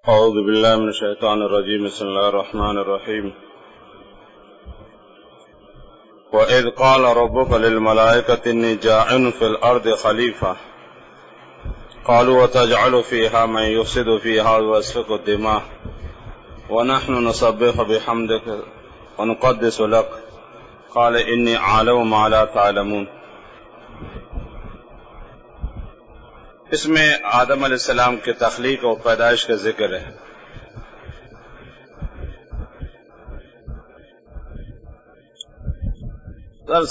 أعوذ بالله من الشيطان الرجيم. بسم الله الرحمن الرحيم. وإذ قال ربك للملائكة إني جاعل في الأرض خليفة قالوا وتجعل فيها من يفسد فيها ويسفك الدماء ونحن نسبح بحمدك ونقدس لك قال إني أعلم ما لا تعلمون. اس میں آدم علیہ السلام کی تخلیق اور پیدائش کا ذکر ہے.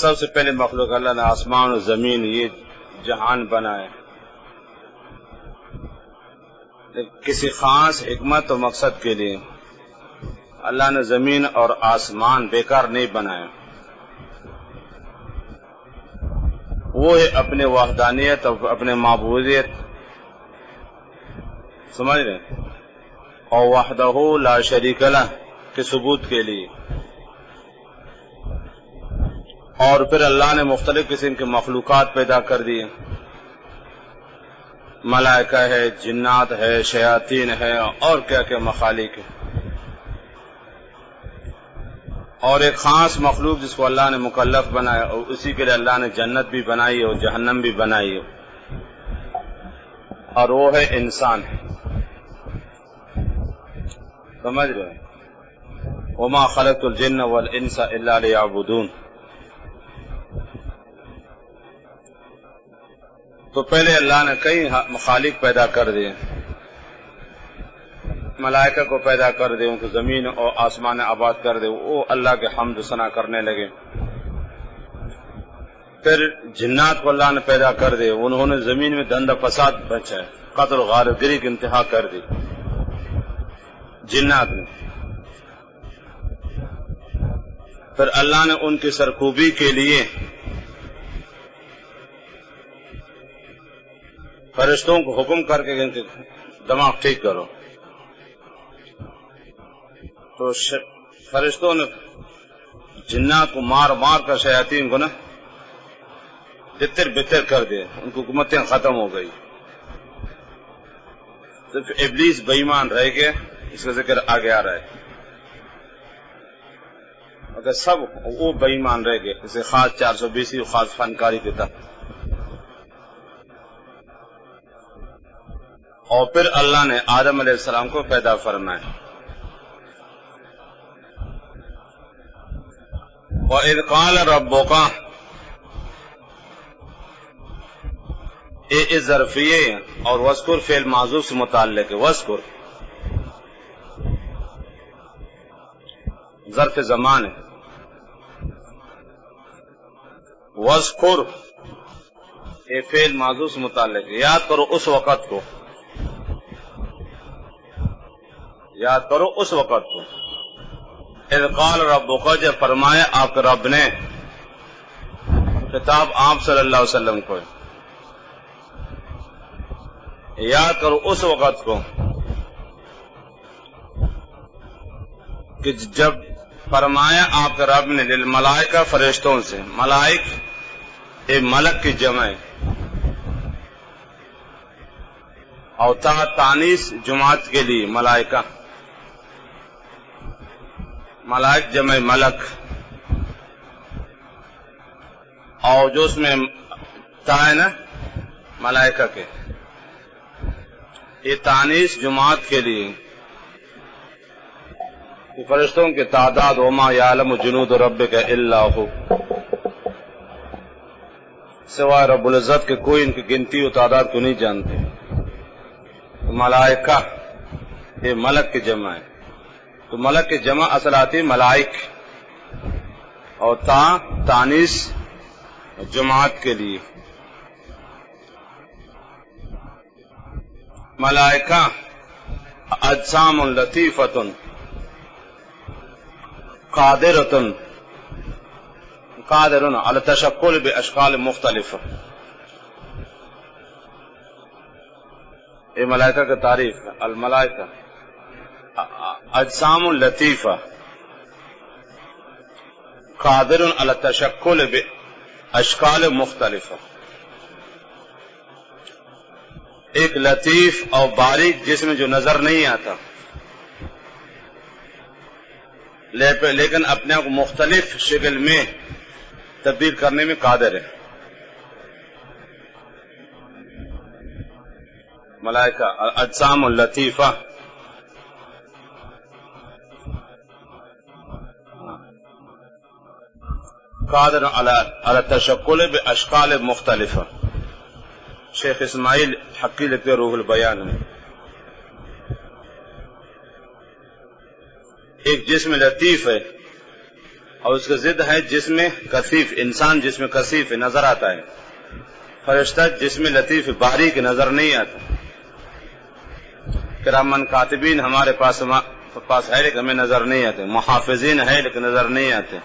سب سے پہلے مخلوق اللہ نے آسمان و زمین یہ جہان بنائے کسی خاص حکمت و مقصد کے لیے. اللہ نے زمین اور آسمان بیکار نہیں بنائے. وہ اپنے وحدانیت اور اپنے معبودیت سمجھ رہے اور وحدہ لا شریک لہ کے ثبوت کے لیے. اور پھر اللہ نے مختلف قسم کے مخلوقات پیدا کر دیے. ملائکہ ہے، جنات ہے، شیاطین ہے اور کیا کیا مخالق ہے. اور ایک خاص مخلوق جس کو اللہ نے مکلف بنایا اور اسی کے لیے اللہ نے جنت بھی بنائی اور جہنم بھی بنائی اور وہ ہے انسان. سمجھ رہے وما خلقت الجن والانس الا لیعبدون. تو پہلے اللہ نے کئی مخالق پیدا کر دیے. ملائکہ کو پیدا کر دے، ان کو زمین اور آسمان آباد کر دے، وہ اللہ کے حمد و ثنا کرنے لگے. پھر جنات کو اللہ نے پیدا کر دے، انہوں نے زمین میں دھند فساد بچائے، قتل و غارت گری کی انتہا کر دی جنات نے. پھر اللہ نے ان کی سرکوبی کے لیے فرشتوں کو حکم کر کے ان کے دماغ ٹھیک کرو. تو فرشتوں نے جنات کو مار مار کر شیاطین کو نا تتر بتر کر دے، ان کی حکومتیں ختم ہو گئی. صرف ابلیس بے ایمان رہ گئے، اس کا ذکر آگے آ رہا ہے. اگر سب وہ بے ایمان رہ گئے، اسے خاص 420 خاص فنکاری کے تحت. اور پھر اللہ نے آدم علیہ السلام کو پیدا فرمایا. وَإِذْ قَالَ رَبُّكَ، یہ ظرفیہ اور وذکر فعل معذوف سے متعلق ہے. وذکر ظرف زمان ہے. وذکر یہ فعل معذوف سے متعلق ہے. یاد کرو اس وقت کو، یاد کرو اس وقت کو. اذ قال ربک، جب فرمایا آپ کے رب نے، خطاب آپ صلی اللہ علیہ وسلم کو. یاد کرو اس وقت کو کہ جب فرمایا آپ کے رب نے للملائکہ، فرشتوں سے. ملائک ایک ملک کی جمع ہے اور تانیث جماعت کے لیے ملائکہ. ملائک جمع ملک، اور جو اس میں تا ہے نا ملائکہ کے، یہ تانیث جماعت کے لیے. فرشتوں کی تعداد وما یعلم جنود ربک الا ہو، سوائے رب العزت کے کوئی ان کی گنتی و تعداد کو نہیں جانتے. ملائکہ یہ ملک کی جمع ہے. تو ملک کی جمع اصل آتی ملائک، اور تانیث جماعت کے لیے. ملائکہ اجسام لطیفۃ قادرون علی التشکل باشکال مختلف. یہ ملائکہ کا تعریف ہے. الملائکہ اجسام لطیفہ قادر علی التشکل باشکال مختلف. ایک لطیف اور باریک جسم جو نظر نہیں آتا لیکن اپنے آپ کو مختلف شکل میں تبدیل کرنے میں قادر ہے. ملائکہ اجسام اللطیفہ قادر علی التشکل باشکال مختلفہ. شیخ اسماعیل حقی لکھتے روح البیان میں. ایک جسم لطیف ہے اور اس کا ضد ہے جسم کثیف. انسان جسم کثیف نظر آتا ہے، فرشتہ جسم لطیف باریک نظر نہیں آتا. کرامن کاتبین ہمارے پاس ہے لیکن ہمیں نظر نہیں آتے. محافظین ہے لیکن نظر نہیں آتے.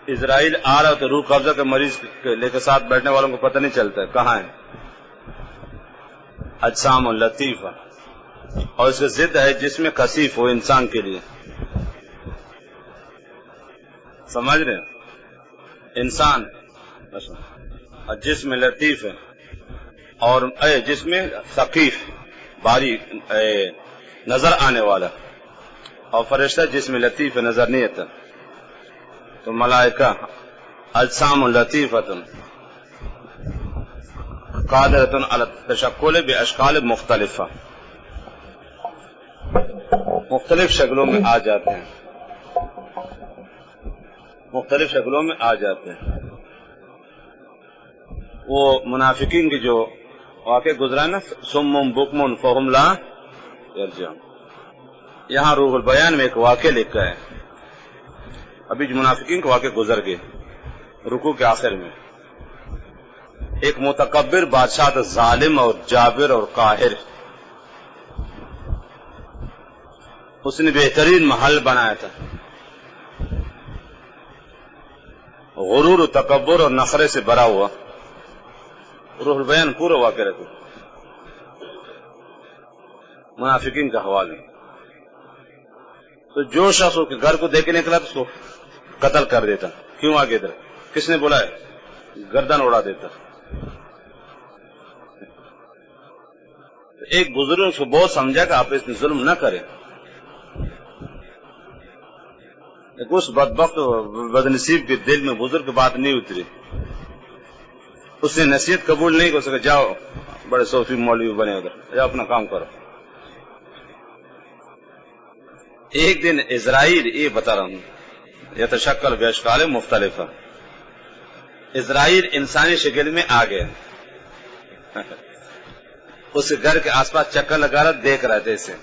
اسرائیل آ رہا تو روح قبضہ کے مریض لے کے ساتھ بیٹھنے والوں کو پتہ نہیں چلتا ہے کہاں ہے. اجسام اللطیفہ اور اس کا ضد ہے جسم کثیف ہو انسان کے لیے. سمجھ رہے انسان جسم لطیف ہے اور جسم ثقیف باریک نظر آنے والا، اور فرشتہ جسم لطیف نظر نہیں آتا. تو ملائکہ اجسام لطیفۃ قادرۃ علی التشکل باشکال مختلفہ، مختلف شکلوں میں آ جاتے ہیں، مختلف شکلوں میں آ جاتے ہیں. وہ منافقین کی جو واقع گزرا نا صم بکم فہم لا یرجعون، یہاں روح البیان میں ایک واقع لکھا ہے. ابھی جو منافقین کے واقع گزر گئے رکوع کے آخر میں، ایک متکبر بادشاہ تھا، ظالم اور جابر اور قاہر. اس نے بہترین محل بنایا تھا، غرور و تکبر اور نخرے سے بھرا ہوا. روح البیان پورا واقع رہتا منافقین کا حوالہ. تو جو شخص کے گھر کو دیکھ کے نکلا تو اس کو قتل کر دیتا. کیوں آگے ادھر کس نے بولا ہے؟ گردن اڑا دیتا. ایک بزرگ اس کو بہت سمجھا کہ آپ اس میں ظلم نہ کریں. اس بدبخت بدنصیب کے دل میں بزرگ کی بات نہیں اتری. اس نے نصیحت قبول نہیں کر سکا. جاؤ بڑے صوفی مولوی بنے ادھر، جاؤ اپنا کام کرو. ایک دن اسرائیل، یہ بتا رہا ہوں، یتشکل باشکال مختلفہ، اسرائیل انسانی شکل میں آ گئے. اس کے گھر کے آس پاس چکر لگا رہا، دیکھ رہا تھے اسے.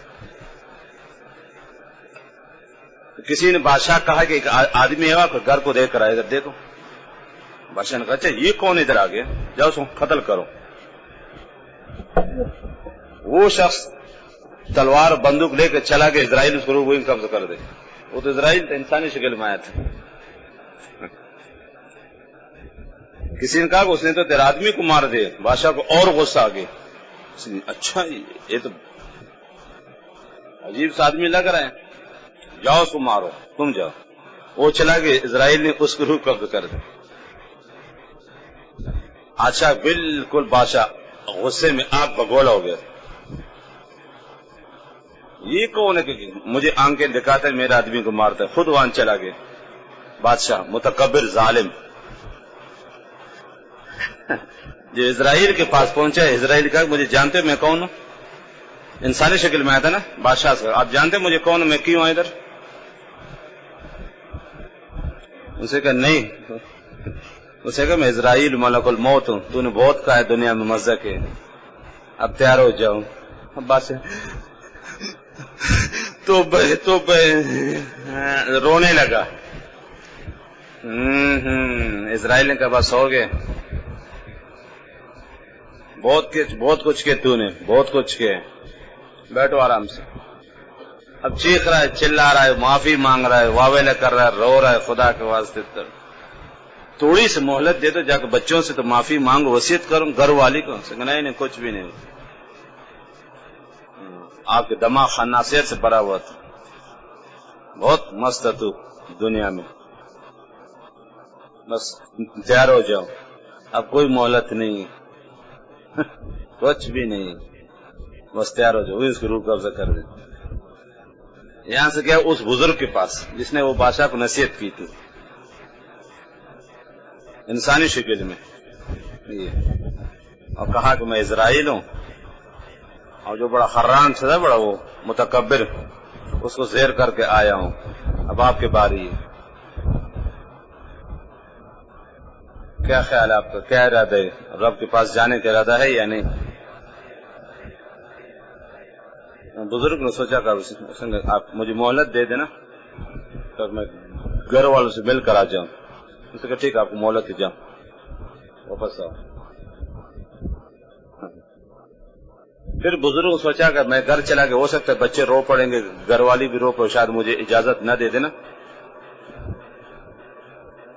کسی نے بادشاہ کہا کہ ایک آدمی ہے کہ گھر کو دیکھ رہا ہے، ادھر دیکھو. بادشاہ نے کہا اچھا یہ کون ادھر آ گیا، جاؤ اس کو قتل کرو. وہ شخص تلوار بندوق لے کے چلا گیا، اسرائیل اس کو وہیں قبضہ کر دے. وہ تو اسرائیل انسانی شکل میں آیا تھا. کسی نے کہا کہ اس نے تو تیرا آدمی کو مار دے. بادشاہ کو اور غصہ آ گیا. اچھا یہ تو عجیب سا آدمی لگ رہا ہے، جاؤ اس کو مارو، تم جاؤ. وہ چلا گیا، اسرائیل نے اس کو روح قبض کر دیا. اچھا بالکل بادشاہ غصے میں آگ بگولا ہو گیا. یہ کون ہے کہ مجھے آنکھیں دکھاتا ہے میرے آدمی کو مارتا ہے؟ خود وہاں چلا گیا. بادشاہ متکبر ظالم جو اسرائیل کے پاس پہنچا ہے، اسرائیل کہا مجھے جانتے میں کون ہوں؟ انسانی شکل میں آیا تھا نا بادشاہ سے. آپ جانتے مجھے کون ہوں، میں کیوں آیا ادھر؟ اسے کہا نہیں. اسے کہا میں اسرائیل ملک الموت ہوں، تو نے بہت کہا ہے دنیا میں مزہ کے، اب تیار ہو جاؤ. اب بادشاہ تو رونے لگا. اسرائیل نے کہا بس ہو گئے، بہت کچھ کیا تو نے، بہت کچھ کیا، بیٹھو آرام سے. اب چیخ رہا ہے، چلا رہا ہے، معافی مانگ رہا ہے، واویلا کر رہا ہے، رو رہا ہے. خدا کے واسطے تھوڑی سی مہلت دے دو، جا کے بچوں سے تو معافی مانگو، وصیت کروں گھر والی کو. نہیں کچھ بھی نہیں. آپ کے دماغ خناسیت سے بھرا ہوا تھا، بہت مست ہے تو دنیا میں، بس تیار ہو جاؤ، اب کوئی مہلت نہیں. کچھ بھی نہیں، بس تیار ہو جاؤ، اس کی روح قبضہ کر دیں۔ یہاں سے گیا اس بزرگ کے پاس جس نے وہ بادشاہ کو نصیحت کی تھی انسانی شکل میں، اور کہا کہ میں اسرائیل ہوں، اور جو بڑا خران تھا، بڑا وہ متکبر، اس کو زیر کر کے آیا ہوں، اب آپ کی باری ہے۔ کیا خیال ہے آپ کا، کیا ارادہ ہے؟ رب کے پاس جانے کا ارادہ ہے یا نہیں؟ بزرگ نے سوچا کہ آپ مجھے مہلت دے دینا تو میں گھر والوں سے مل کر آ جاؤں۔ اس نے کہا ٹھیک ہے، آپ کو مہلت دے، جاؤں واپس آؤ۔ پھر بزرگ نے سوچا کہ میں گھر چلا کے ہو سکتا ہے بچے رو پڑیں گے، گھر والی بھی رو پڑے، شاید مجھے اجازت نہ دے دینا۔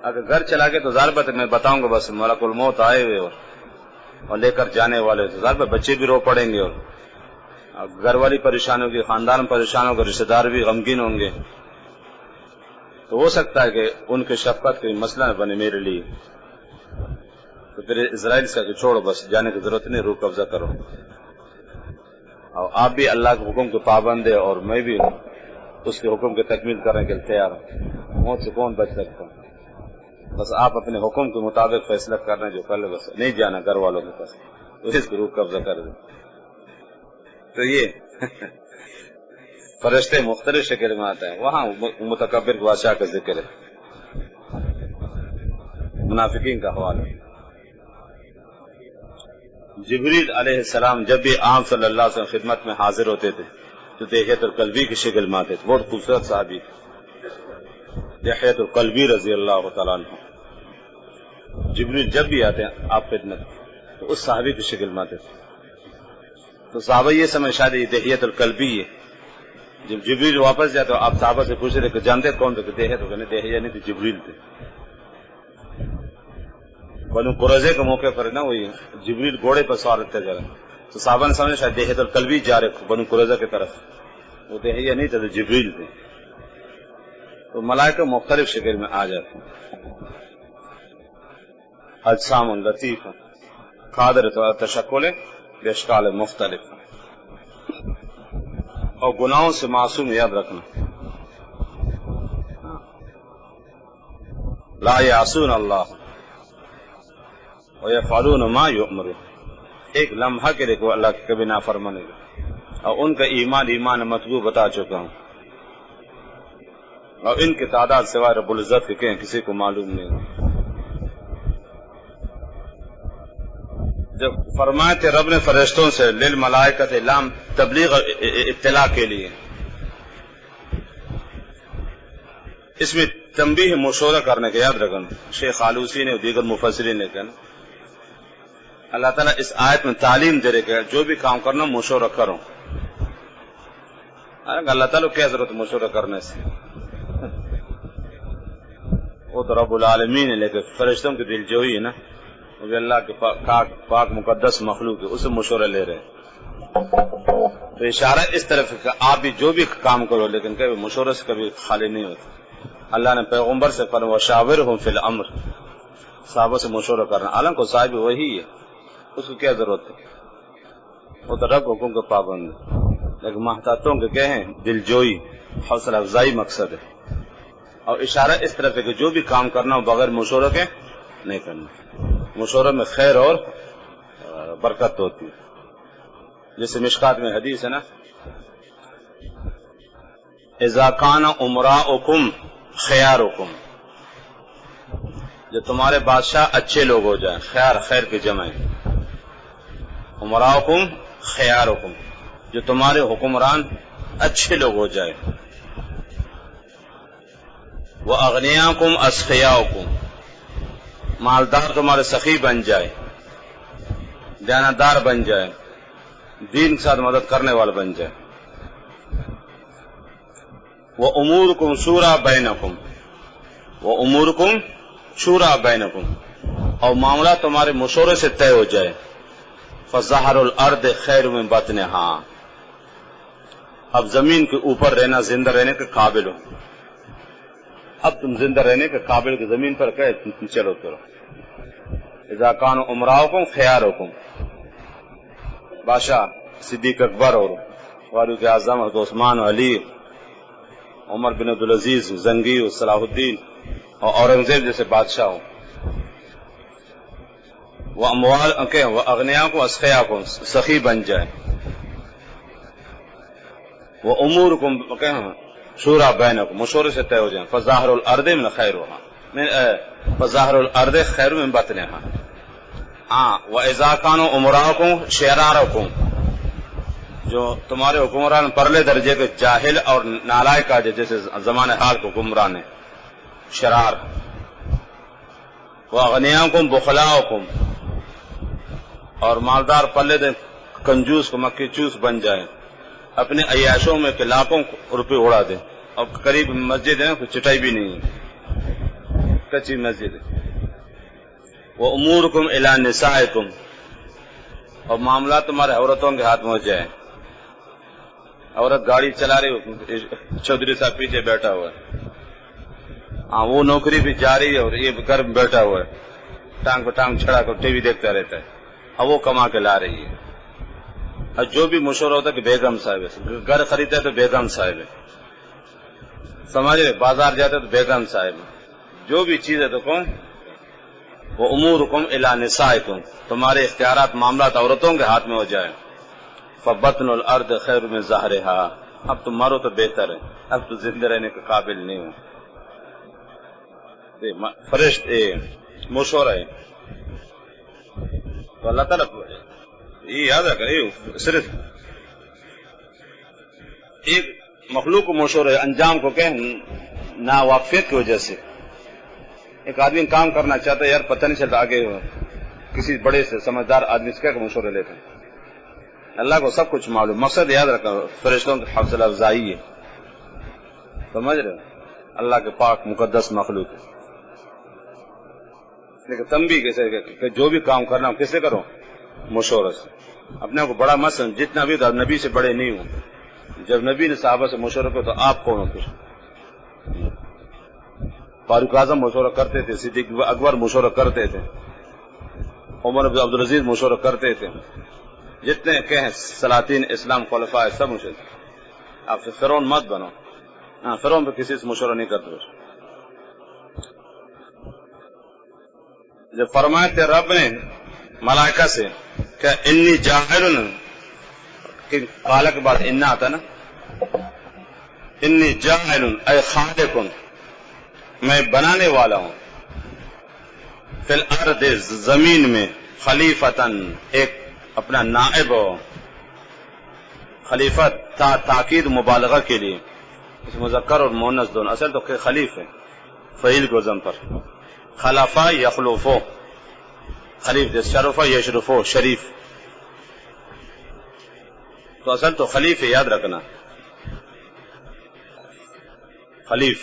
اگر گھر چلا کے تو ظاہر بات ہے میں بتاؤں گا بس ملک الموت آئے ہوئے اور لے کر جانے والے، تو ظاہر بات بچے بھی رو پڑیں گے، اور گھر والی پریشان ہوگی، خاندان پریشان ہوگا، رشتے دار بھی غمگین ہوں گے، تو ہو سکتا ہے کہ ان کے شفقت کوئی مسئلہ نہ بنے میرے لیے۔ تو پھر اسرائیل سے کہ چھوڑو، بس جانے کی ضرورت نہیں، روح قبضہ کرو، اور آپ بھی اللہ کے حکم کے پابند ہے اور میں بھی اس کے حکم کی تکمیل کرنے کے لیے تیار ہوں۔ موت سے کون بچ سکتا؟ بس آپ اپنے حکم کے مطابق فیصلہ کرنا جو پہلے، بس نہیں جانا گھر والوں کے پاس، اس کو روح قبضہ کر دیں۔ تو یہ فرشتے مختلف شکل میں آتا ہے، وہاں متکبر بادشاہ کا ذکر ہے، منافقین کا حوالہ۔ جبریل علیہ السلام جب بھی آپ صلی اللہ علیہ وسلم خدمت میں حاضر ہوتے تھے تو دحیۃ القلبی کی شکل میں آتے تھے، بہت خوبصورت صحابی دحیۃ القلبی رضی اللہ تعالیٰ عنہ۔ جبریل جب بھی آتے ہیں آپ خدمت تو اس صحابی کی شکل میں آتے تھے، تو صحابہ یہ سمجھ شاید یہ دحیۃ القلبی ہے۔ جب جبریل واپس جاتے آپ صحابہ سے پوچھ رہے کہ جانتے کون تھے؟ کہ دحیۃ دحیہ نہیں تھے، جبریل تھے۔ بنو قریظہ کے موقع پر نا وہی جبریل گھوڑے پر سوار تھے جا رہے، تو صحابہ نے سمجھا شاید دحیۃ القلبی جا رہے بنو قریظہ کی طرف، وہ دحیہ نہیں تھے، جبریل تھے۔ تو ملائکہ مختلف شکل میں آ جاتے ہیں، اجسام لطیف قادر تشکل باشکال مختلف، اور گناہوں سے معصوم، یاد رکھنا، لا یعصون اللہ ویفعلون ما یؤمرون، ایک لمحہ کے لیے کوئی اللہ کی کبھی نافرمانی نہیں، اور ان کا ایمان مطلوب بتا چکا ہوں، اور ان کی تعداد سوائے رب العزت کے کہیں کسی کو معلوم نہیں۔ جب فرمائے تھے رب نے فرشتوں سے للملائکۃ لام تبلیغ اطلاع کے لیے، اس میں تنبیہ مشورہ کرنے کے، یاد رکھنا، شیخ آلوسی نے دیگر مفسرین نے کہا اللہ تعالیٰ اس آیت میں تعلیم دے رہے کہ جو بھی کام کرنا مشورہ کرو۔ اللہ تعالیٰ کیا ضرورت مشورہ کرنے سے، وہ تو رب العالمین ہے، لیکن فرشتوں کی دل جوئی ہے نا، وہ بھی اللہ کے پاک مقدس مخلوق ہے، اسے مشورہ لے رہے ہیں۔ تو اشارہ اس طرف کہ آپ بھی جو بھی کام کرو لیکن کبھی مشورے سے کبھی خالی نہیں ہوتے۔ اللہ نے پیغمبر سے فرمایا وشاورہم فی الامر، صحابہ سے مشورہ کرنا، حالانکہ صاحب وہی ہے، اس کو کیا ضرورت ہے، وہ تو رب حکم کا پابند ہے، لیکن محتاطوں کے کیا ہیں، دل جوئی، حوصلہ افزائی مقصد ہے۔ اور اشارہ اس طرف ہے کہ جو بھی کام کرنا ہو بغیر مشورہ کے نہیں کرنا، مشورہ میں خیر اور برکت ہوتی ہے۔ جیسے مشکات میں حدیث ہے نا، اذا کان امراؤکم خیارکم، جو تمہارے بادشاہ اچھے لوگ ہو جائیں، خیر کی جمع ہے، امراؤکم خیارکم، جو تمہارے حکمران اچھے لوگ ہو جائے، وَأَغْنِيَاكُمْ أَسْخِيَاؤُكُمْ، مالدار تمہارے سخی بن جائے، دیانتدار بن جائے، دین کے ساتھ مدد کرنے والا بن جائے، وَأُمُورُكُمْ شُورَى بَيْنَكُمْ، وَأُمُورُكُمْ شُورَى بَيْنَكُمْ، اور معاملہ تمہارے مشورے سے طے ہو جائے، فَظَهَرُ الْأَرْضِ خَيْرٌ مِنْ بَطْنِهَا، اب زمین کے اوپر رہنا زندہ رہنے کے قابل ہو، اب تم زندہ رہنے کے قابل کی زمین پر کہے چلو کرو۔ اذا کانوا امراؤکم خیارکم، بادشاہ صدیق اکبر اور فاروق اعظم حضرت عثمان علی عمر بن عبدالعزیز زنگی اور صلاح الدین اور اورنگزیب جیسے بادشاہ ہوں، وہ اموال وہ اغنیا کو اسخیا کو سخی بن جائے، وہ امور کو شورا بینکم مشورے سے طے ہو جائیں، فظاہر الارض من خیرها فظاہر الارض خیر من بطنها، واذا كانوا امراءكم شراركم، جو تمہارے حکمران پرلے درجے کے جاہل اور نالائق آ جیسے زمان حال کو حکمران ہے شرار، واغنیاکم بخلاؤکم، اور مالدار پلے دے کنجوس کو مکی چوس بن جائے، اپنے عیاشوں میں کہ لاکھوں روپے اڑا دے، اور قریب مسجد ہے کوئی چٹائی بھی نہیں ہے، کچی مسجد ہے، وامورکم الی نسائکم، اور معاملات تمہارے عورتوں کے ہاتھ میں ہو جائے، عورت گاڑی چلا رہی چودھری صاحب پیچھے بیٹھا ہوا ہے، وہ نوکری بھی جاری ہے اور یہ گھر میں بیٹھا ہوا ہے، ٹانگ پہ ٹانگ چھڑا کر ٹی وی دیکھتا رہتا ہے، اب وہ کما کے لا رہی ہے، اور جو بھی مشورہ ہوتا ہے کہ بیگم صاحب ہے، گھر خریدتا ہے تو بیگم صاحب ہے، سمجھ رہے، بازار جاتا ہے تو بیگم صاحب ہے، جو بھی چیز ہے تو کون، وہ امورکم الی نسائکم، تمہارے اختیارات معاملات عورتوں کے ہاتھ میں ہو جائے، فبطن الارض خیر من ظہرها، اب تم مرو تو بہتر ہے، اب تو زندہ رہنے کے قابل نہیں ہو، فرشت مشورہ ہے، تو اللہ تعالیٰ یہ یاد رکھا، صرف ایک مخلوق کو مشورہ ہے، انجام کو کہ ناواقفیت کی وجہ سے ایک آدمی کام کرنا چاہتا ہے، یار پتہ نہیں چلتا، آگے کسی بڑے سے سمجھدار آدمی سے کیا مشورے لیتے ہیں، اللہ کو سب کچھ معلوم، مقصد یاد رکھا فرشتوں کی حوصلہ افزائی ہے، سمجھ رہے، اللہ کے پاک مقدس مخلوق ہے، لیکن تم بھی کیسے کہ جو بھی کام کرنا ہو کس سے کرو، مشورہ سے، اپنے کو بڑا مت سمجھ، جتنا بھی تھا نبی سے بڑے نہیں ہوں، جب نبی نے صحابہ سے مشورہ کرو تو آپ کون ہو پھر، فاروق اعظم مشورہ کرتے تھے، صدیق اکبر مشورہ کرتے تھے، عمر بن عبدالعزیز مشورہ کرتے تھے، جتنے کہیں سلاطین اسلام خلفاء سب مشورہ، آپ فرعون مت بنو، فرعون پہ کسی سے مشورہ نہیں کرتے، جب فرمائے تھے رب نے ملائکہ سے کہ انی جاعل، قال کے بعد انا آتا نا، انی جاعل اے خالق، میں بنانے والا ہوں، فی الارض زمین میں، خلیفتن ایک اپنا نائب ہو، خلیفت تاکید مبالغہ کے لیے، اس مذکر اور مؤنث دونوں، اصل تو خلیف ہے فعیل کو وزن پر، خلفا یخلفو، خلیف جیسے شرفا یشرفو شریف، تو اصل تو خلیف ہے، یاد رکھنا، خلیف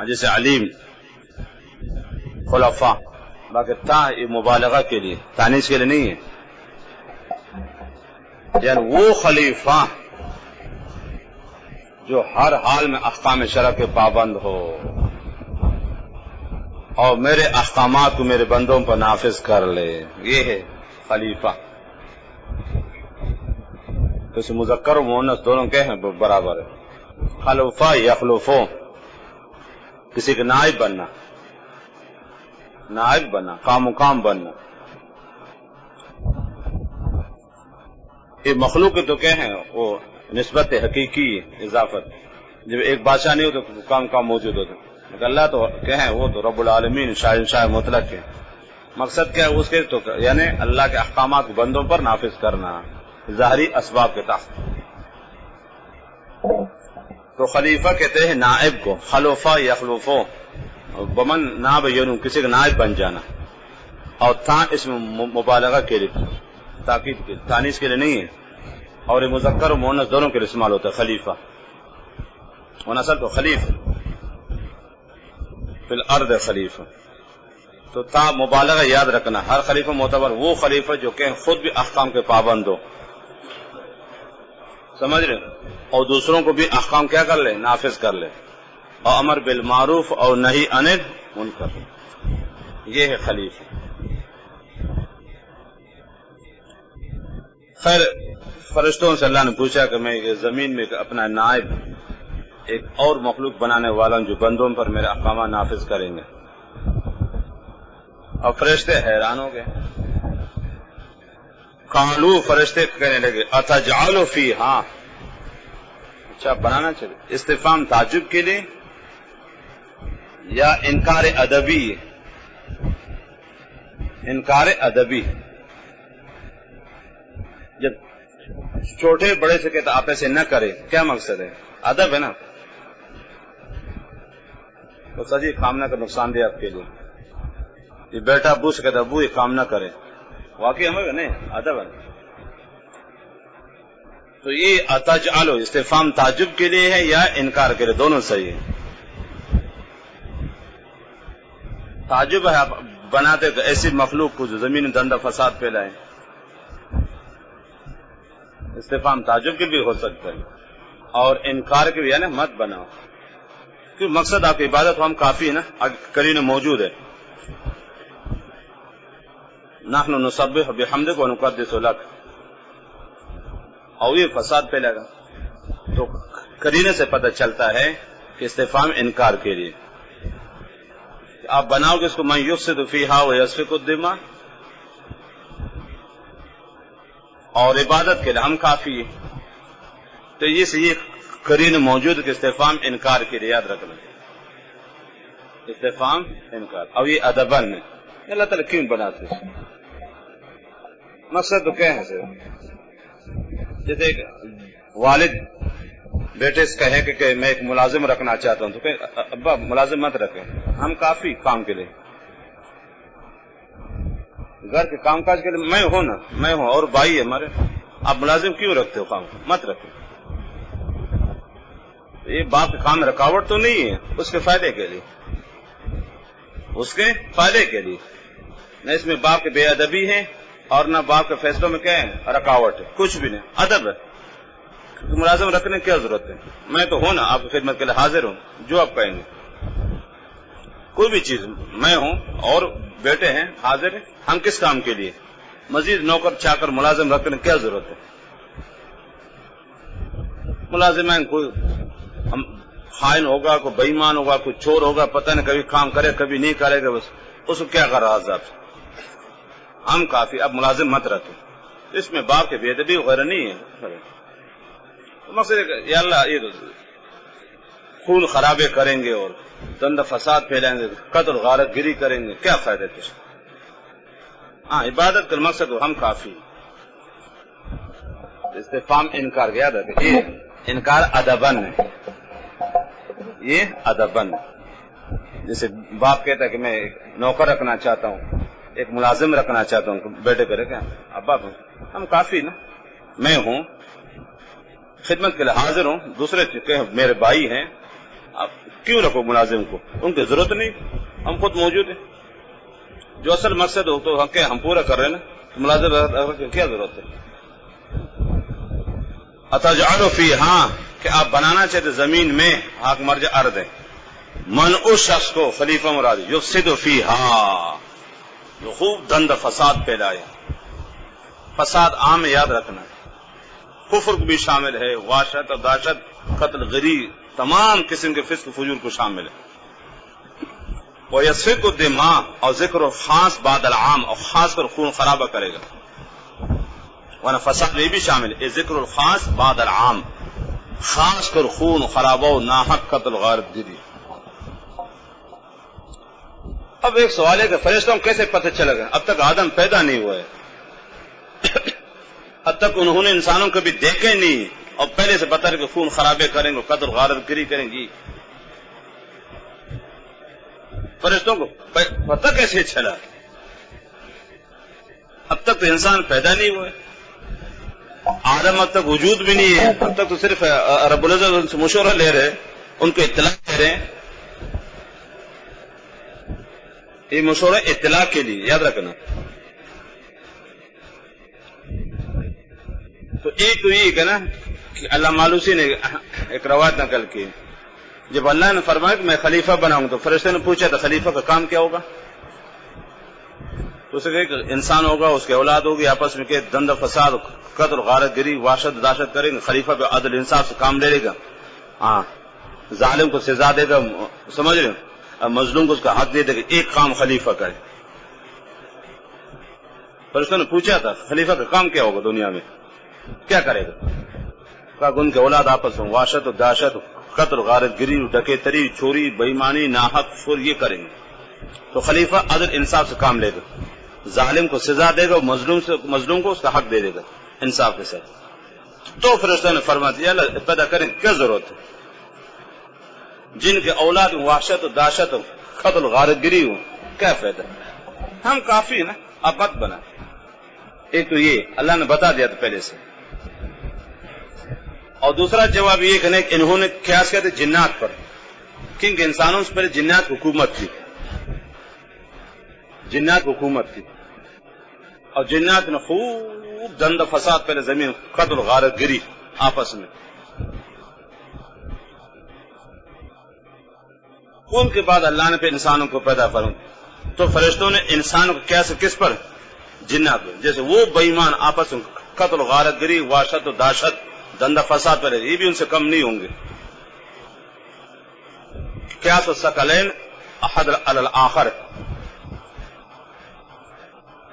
جیسے علیم، خلفا، باقی تا یہ مبالغہ کے لیے، تانیث کے لیے نہیں ہے، یعنی وہ خلیفہ جو ہر حال میں احکام شرع کے پابند ہو اور میرے احکامات کو میرے بندوں پر نافذ کر لے، یہ ہے خلیفہ، تو اسے مذکر و مؤنث دونوں کے ہیں برابر ہے، خلفا یخلفو، کسی کا نائب بننا، نائب بننا، کام مقام بننا، یہ مخلوق تو کیا ہے، وہ نسبت حقیقی اضافت، جب ایک بادشاہ نہیں ہو تو کام موجود ہوتا، لیکن اللہ تو کیا ہے، وہ تو رب العالمین شاہ مطلق ہے، مقصد کیا ہے اس کے، تو یعنی اللہ کے احکامات بندوں پر نافذ کرنا ظاہری اسباب کے تحت، تو خلیفہ کہتے ہیں نائب کو، خلفا یخلفو، بمن نائب یعنی کسی کا نائب بن جانا، اور تا اس میں مبالغہ کے لیے، تاکید کے، تانیث کے لیے نہیں ہے، اور یہ مذکر و مؤنث دونوں کے لیے استعمال ہوتا ہے خلیفہ، ونصل تو خلیفہ فی الارض خلیفہ، تو تا مبالغہ یاد رکھنا، ہر خلیفہ معتبر وہ خلیفہ جو کہ خود بھی احکام کے پابند ہو، سمجھ رہے، اور دوسروں کو بھی احکام کیا کر لے، نافذ کر لے، اور امر بالمعروف اور نہی عن المنکر، یہ ہے خلیفہ، خیر فرشتوں سے اللہ نے پوچھا کہ میں زمین میں اپنا نائب ایک اور مخلوق بنانے والا ہوں جو بندوں پر میرے احکامات نافذ کریں گے. اور فرشتے حیران ہو گئے. قالو فرشتے کہنے لگے اتجعل فیہا، اچھا بنانا چاہیے. استفہام تعجب کے لیے یا انکار ادبی؟ انکار ادبی. جب چھوٹے بڑے سے کہتا آپ ایسے نہ کرے، کیا مقصد ہے؟ ادب ہے نا. تو سجی کام نہ کر، نقصان دہ آپ کے لیے. یہ بیٹا ابو سے کہتا ابو یہ کام نہ کرے، واقعی ہمیں نہیں ادب ہے. تو یہ اتجعل استفہام تعجب کے لیے ہے یا انکار کے لیے؟ دونوں صحیح ہے. تعجب ہے آپ بناتے ایسی مخلوق کو جو زمین دندہ فساد پھیلائے. استفہام تعجب کے بھی ہو سکتا ہے اور انکار کے بھی، یعنی مت بناؤ، کیوں مقصد آپ کی عبادت ہم کافی ہے نا. قرینہ موجود ہے، نحن نسبح بحمدک ونقدس لک، اور یہ فساد پھیلے گا. تو قرینہ سے پتہ چلتا ہے کہ استفہام انکار کے لیے. آپ بناؤ گے اس کو من یفسد فیہا ویسفک الدماء، اور عبادت کے لیے ہم کافی ہے. تو یہ قرینہ موجود کہ استفہام انکار کے لیے، یاد رکھنا استفہام انکار. اور یہ ادبن ہے. اللہ تعالیٰ کیوں بناتے ہیں؟ مقصد تو کیا ہے سر؟ جیسے ایک والد بیٹے سے کہے کہ میں ایک ملازم رکھنا چاہتا ہوں، تو کہ ابا ملازم مت رکھیں، ہم کافی کام کے لیے، گھر کے کام کاج کے لیے میں ہوں نا، میں ہوں اور بھائی ہے ہمارے، آپ ملازم کیوں رکھتے ہو؟ کام مت رکھیں. یہ باپ کے کام میں رکاوٹ تو نہیں ہے، اس کے فائدے کے لیے، اس کے فائدے کے لیے. نہ اس میں باپ کے بے ادبی ہے اور نہ باپ کے فیصلوں میں کیا ہے رکاوٹ ہے، کچھ بھی نہیں، ادب ہے. ملازم رکھنے کی کیا ضرورت ہے؟ میں تو ہوں نا، آپ کی خدمت کے لیے حاضر ہوں، جو آپ کہیں گے. کوئی بھی چیز میں ہوں اور بیٹے ہیں حاضر ہیں، ہم کس کام کے لیے؟ مزید نوکر چاکر ملازم رکھنے کی کیا ضرورت ہے؟ ملازم ہیں، کوئی خائن ہوگا، کوئی بے ایمان ہوگا، کوئی چور ہوگا، پتہ نہیں کبھی کام کرے کبھی نہیں کرے گا، بس اس کو کیا کر رہا ہے؟ ہم کافی، اب ملازم مت رکھیں. اس میں باپ کے بے ادبی وغیرہ نہیں ہے. مقصد یا اللہ یہ خون خرابے کریں گے اور دند فساد پھیلائیں گے، قتل غارت گری کریں گے، کیا فائدہ کچھ؟ ہاں عبادت کا مقصد ہم کافی. استفہام انکار گیا تھا کہ یہ انکار ادبن ہے، یہ ادبن ہے. جیسے باپ کہتا ہے کہ میں ایک نوکر رکھنا چاہتا ہوں، ایک ملازم رکھنا چاہتا ہوں، بیٹے کرے کیا ابا ہم کافی نا، میں ہوں خدمت کے لیے حاضر ہوں، دوسرے میرے بھائی ہیں، آپ کیوں رکھو ملازم کو؟ ان کی ضرورت نہیں، ہم خود موجود ہیں. جو اصل مقصد ہو تو ہم پورا کر رہے ہیں نا، ملازم رکھنے کی کیا ضرورت ہے؟ اتجعل فیہا کہ آپ بنانا چاہتے زمین میں حق مرجع ارض ہے، من اس شخص کو خلیفہ مراد یفسد فیہا جو خوب دند فساد پھیلایا. فساد عام یاد رکھنا، کفر بھی شامل ہے، وحشت اور دہشت، قتل غری، تمام قسم کے فسق فجور کو شامل ہے. وَيَسْفِكُ الدِّمَاء اور ذکر خاص بعد العام، اور خاص کر خون خرابہ کرے گا. ورنہ فساد میں بھی شامل ہے ذکر الخاص بعد العام، خاص کر خون خرابہ و ناحق قتل غارت گری. اب ایک سوال ہے کہ فرشتوں کو کیسے پتہ چلے گا؟ اب تک آدم پیدا نہیں ہوا ہے، اب تک انہوں نے انسانوں کو بھی دیکھے نہیں، اور پہلے سے بتا رہے کہ خون خرابے کریں گے، قتل غارت گری کریں گی. فرشتوں کو پتہ کیسے چلا؟ اب تک تو انسان پیدا نہیں ہوئے، آدم اب تک وجود بھی نہیں ہے، اب تک تو صرف رب العزت ان سے مشورہ لے رہے، ان کو اطلاع دے رہے ہیں. یہ مشورہ اطلاع کے لیے، یاد رکھنا. تو ایک تو یہ کہ نا کہ اللہ مالوسی نے ایک روایت نقل کی، جب اللہ نے فرمایا کہ میں خلیفہ بناؤں تو فرشتے نے پوچھا تھا خلیفہ کا کام کیا ہوگا؟ تو اسے کہ انسان ہوگا، اس کے اولاد ہوگی، آپس میں کہ دند فساد قتل غارت گری وحشت داشت کریں گے، خلیفہ پہ عدل انصاف سے کام لے لے گا، ہاں ظالم کو سزا دے گا، سمجھ رہے ہیں، مظلوم کو اس کا حق دے دے گا، ایک کام خلیفہ کرے۔ فرشتوں نے پوچھا تھا خلیفہ کا کام کیا ہوگا دنیا میں، کیا کرے گا؟ کہا ان کے اولاد آپس میں وحشت و دہشت، قتل غارت گری، ڈکیتری، چوری، بےایمانی، ناحق شور یہ کریں گے، تو خلیفہ عدل انصاف سے کام لے گا، ظالم کو سزا دے گا، مظلوم کو اس کا حق دے دے گا انصاف کے ساتھ۔ تو فرشتوں نے فرما دیا اللہ پیدا کریں کیا ضرورت ہے، جن کے اولاد میں وحشت و دہشت ہو، قتل غارت گری ہو، کیا فائدہ، ہم کافی نا، اب مت بنا۔ ایک تو یہ اللہ نے بتا دیا تھا پہلے سے، اور دوسرا جواب یہ کہ انہوں نے قیاس کیا تھا جنات پر، کیونکہ انسانوں سے پہلے جنات حکومت تھی، جنات حکومت تھی، اور جنات نے خوب دند فساد پہلے زمین، قتل غارت گری آپس میں۔ ان کے بعد اللہ نے پہ انسانوں کو پیدا فرمایا، تو فرشتوں نے انسانوں کو قیاس کس پر؟ جنات پر۔ جیسے وہ بے ایمان آپس میں قتل غارت گری وحشت و دہشت دندہ فساد پہلے، یہ بھی ان سے کم نہیں ہوں گے۔ قیاس الثقلین احد علی الآخر،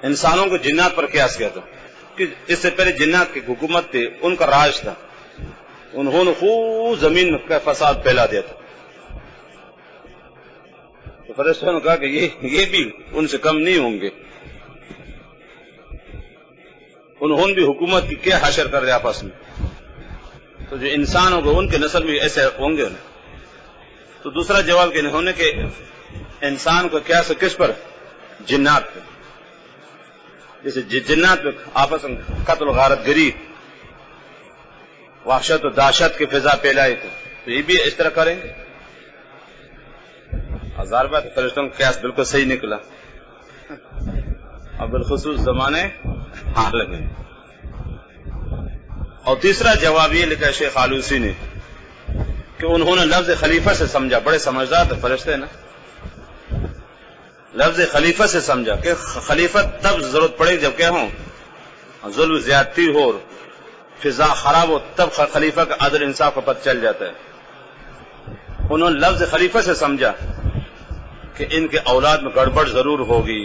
انسانوں کو جنات پر قیاس کیا تھا کہ اس سے پہلے جنات کی حکومت تھی، ان کا راج تھا، انہوں نے خوب زمین میں فساد پھیلا دیا تھا، تو فرشتوں نے کہا کہ یہ بھی ان سے کم نہیں ہوں گے، انہوں نے بھی حکومت کی کیا حشر کر رہے آپس میں، تو جو انسان ہوگا ان کے نسل بھی ایسے ہوں گے۔ تو دوسرا جواب کہ انہوں نے کہ انسان کو کیا سے کس پر؟ جنات پہ، جیسے جنات پہ آپس میں قتل غارت گری وحشت و دہشت کی فضا پھیلائی تھی، تو یہ بھی اس طرح کریں گے۔ ہزار بار فرشتوں کا قیاس بالکل صحیح نکلا، اور بالخصوص زمانے حال میں۔ اور تیسرا جواب یہ لکھا شیخ آلوسی نے کہ انہوں نے لفظ خلیفہ سے سمجھا، بڑے سمجھدار تھے فرشتے نا، لفظ خلیفہ سے سمجھا کہ خلیفہ تب ضرورت پڑے جب کیا ہوں ظلم زیادتی ہو، فضا خراب ہو، تب خلیفہ کا عدل انصاف کا پتہ چل جاتا ہے۔ انہوں نے لفظ خلیفہ سے سمجھا کہ ان کے اولاد میں گڑبڑ ضرور ہوگی،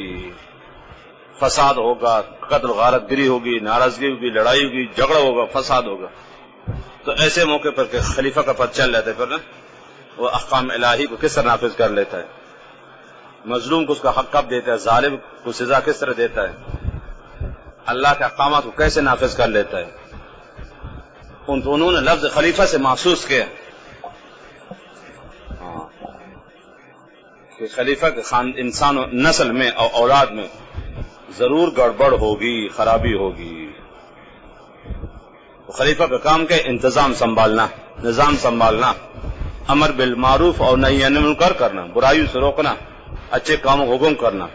فساد ہوگا، قتل غارت گری ہوگی، ناراضگی ہوگی، لڑائی ہوگی، جھگڑا ہوگا، فساد ہوگا، تو ایسے موقع پر کہ خلیفہ کا پتہ چل جاتا ہے، پھر نا وہ احکام الہی کو کس طرح نافذ کر لیتا ہے، مظلوم کو اس کا حق کب دیتا ہے، ظالم کو سزا کس طرح دیتا ہے، اللہ کے احکامات کو کیسے نافذ کر لیتا ہے۔ انہوں نے لفظ خلیفہ سے محسوس کیا کہ خلیفہ کے انسان و نسل میں اور اولاد میں ضرور گڑبڑ ہوگی، خرابی ہوگی۔ خلیفہ کا کام کیا؟ انتظام سنبھالنا، نظام سنبھالنا، امر بالمعروف اور نہی عن المنکر کرنا، برائیوں سے روکنا، اچھے کاموں کو حکم کرنا۔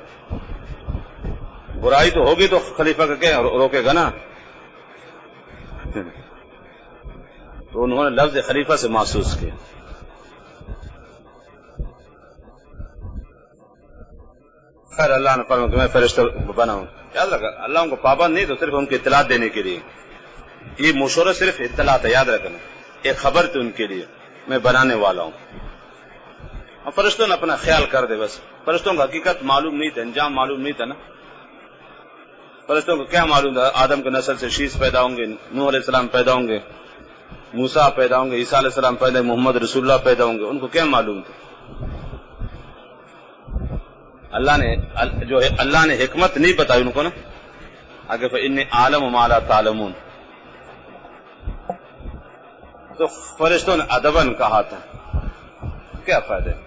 برائی تو ہوگی تو خلیفہ کا کیا روکے گا نا، تو انہوں نے لفظ خلیفہ سے محسوس کیا۔ خیر اللہ نے فرمایا کہ میں فرشتہ بناؤں، یاد رکھا اللہ ان کو پابند نہیں تو صرف ان کی اطلاع دینے کے لیے، یہ مشورہ صرف اطلاع ہے، یاد رکھنا ایک خبر تھی ان کے لیے، میں بنانے والا ہوں۔ اور فرشتوں نے اپنا خیال کر دے، بس فرشتوں کو حقیقت معلوم نہیں تھا، انجام معلوم نہیں تھا نا۔ فرشتوں کو کیا معلوم تھا آدم کے نسل سے شیش پیدا ہوں گے، نوح علیہ السلام پیدا ہوں گے، موسیٰ پیدا ہوں گے، عیسیٰ علیہ السلام پیدا ہوں گے، محمد رسول اللہ پیدا ہوں گے، ان کو کیا معلوم تھا؟ اللہ نے حکمت نہیں بتائی ان کو نا، آگے فإنی أعلم ما لا تعلمون، تو فرشتوں نے ادباً کہا تھا، کیا فائدہ ہے؟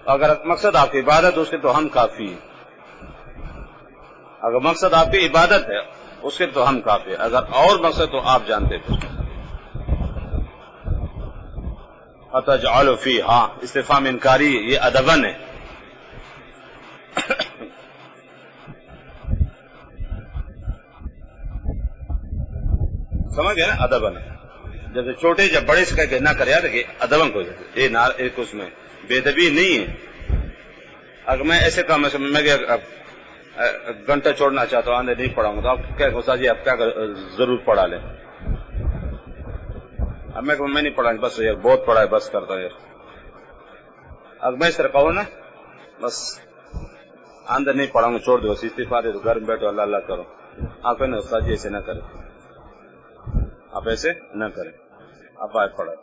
اگر مقصد آپ کی عبادت اس کے تو ہم کافی ہیں، اگر مقصد آپ کی عبادت ہے اس کے تو ہم کافی ہیں، اگر اور مقصد تو آپ جانتے تھے۔ أَتَجْعَلُ فِيهَا استفہام انکاری، یہ ادباً ہے۔ سمجھ گئے نا، ادباً ہے، جب چھوٹے جب بڑے سے کہہ نہ کرے، یاد ہے کہ ادباً کو ایک اس میں بے ادبی نہیں ہے۔ اگر میں ایسے کام میں گیا گھنٹہ چھوڑنا چاہتا ہوں آندے نہیں پڑھاؤں گا، تو آپ کیا استاد جی آپ کیا ضرور پڑھا لیں؟ اب میں نہیں پڑھا بس یار بہت پڑھا ہے بس کرتا ہے یار. اب میں اس طرح کہوں نا بس اندر نہیں پڑھاؤں گا چھوڑ دو استغفار دے دو گھر میں بیٹھو اللہ اللہ کرو. آپ نا استاد جی ایسے نہ کریں، آپ ایسے نہ کریں، آپ آئے پڑھا.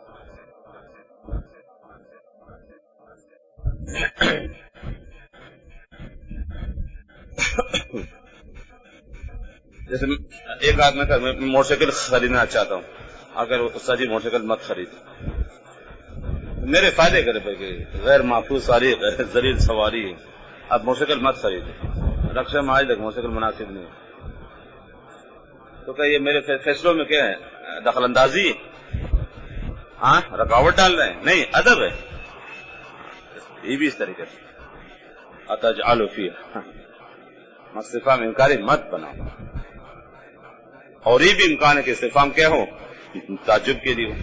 جیسے ایک آدمی کا میں موٹر سائیکل خریدنا چاہتا ہوں، اگر استاد جی موٹر سائیکل مت خرید میرے فائدے کرے بھائی غیر محفوظ سواری غیر ذلیل سواری ہے، اب موٹر سائیکل مت خرید. رکشا میں آج تک موٹر سائیکل مناسب نہیں ہے، تو کہ یہ میرے فیصلوں میں کیا ہے دخل اندازی؟ ہاں رکاوٹ ڈال رہے ہیں؟ نہیں، ادب ہے یہ بھی اس طریقے سے. اتجعل فیہا استفہام انکاری مت بناؤ، اور یہ بھی امکان ہے کہ استفہام کیا ہو تعجب کے لیے ہو.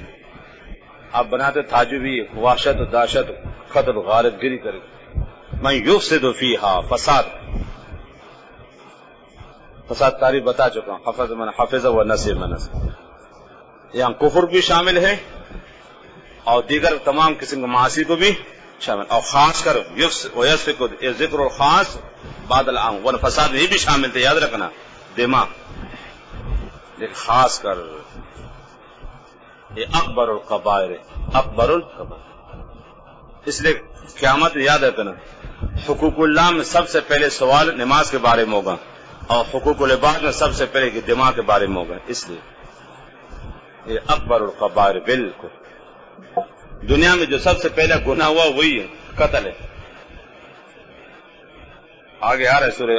آپ بناتے تعجبی وحشت دہشت قتل غارت گری کرے. من یفسد فیہا فساد تعریف بتا چکا ہوں، حفظ من حفظ و نسی من نسی. یہاں کفر بھی شامل ہے اور دیگر تمام قسم کے معاصی کو بھی شامل، اور خاص کر یفسد ذکر الخاص بعد العام، ورنہ فساد میں یہ بھی شامل تھے یاد رکھنا دماغ، لیکن خاص کر یہ اکبر القبائر اکبر القبائر. اس لیے قیامت میں یاد رکھنا حقوق اللہ میں سب سے پہلے سوال نماز کے بارے میں ہوگا اور حقوق العباد میں سب سے پہلے دماغ کے بارے میں ہوگا. اس لیے یہ اکبر القبائر. بالکل دنیا میں جو سب سے پہلا گناہ ہوا وہی ہے قتل ہے. آگے آ رہے سورہ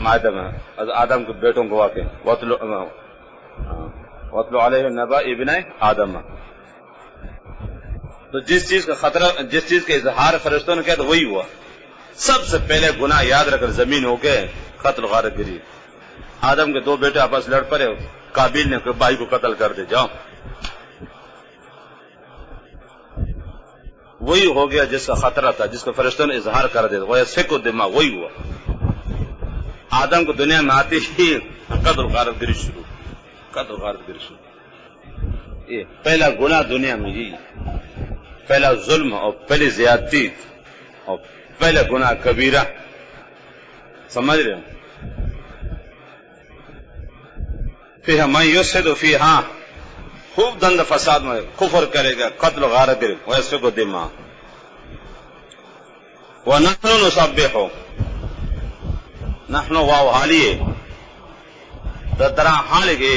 مائدہ میں آدم کے بیٹوں کو واقع وَاتْلُ عَلَيْهِ نَبَأَ ابْنَيْ آدم. تو جس چیز کا خطرہ جس چیز کا اظہار فرشتوں نے کیا تو وہی ہوا. سب سے پہلے گناہ یاد رکھ کر زمین ہو کے قتل غارت گری. آدم کے دو بیٹے آپس لڑ پڑے، قابیل نے بھائی کو قتل کر دے جاؤ. وہی ہو گیا جس کا خطرہ تھا، جس کو فرشتوں نے اظہار کر دیا. وہ سکو دماغ وہی ہوا. آدم کو دنیا میں آتی ہی قتل غارت گری شروع. قتل غارت گری شروع. یہ پہلا گناہ دنیا میں یہی، پہلا ظلم اور پہلی زیادتی اور پہلا گناہ کبیرہ. سمجھ رہے ہو؟ فیہا من یفسد فیہا خوب دند فساد میں کفر کرے گا قتل و غارت گری ویسے کو دماغ. ونحن نسبح نحن واو حالیے درا حال کے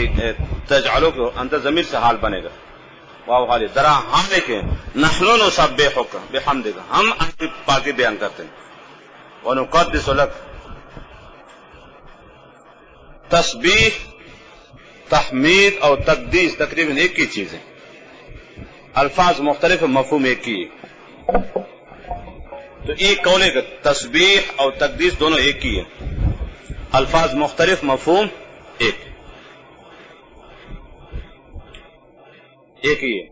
تجعلو کو انت ضمیر سے حال بنے گا. واو حالی درا حال کے نحن نسبحک بحمدک ہم آپ کی پاکی بیان کرتے ہیں. ونقدس لک تسبیح تحمید اور تقدیس تقریباً ایک ہی چیز ہے، الفاظ مختلف مفہوم ایک ہی ہے. تو ایک قول ہے کہ تسبیح اور تقدیس دونوں ایک ہی ہے، الفاظ مختلف مفہوم ایک ہی ہے.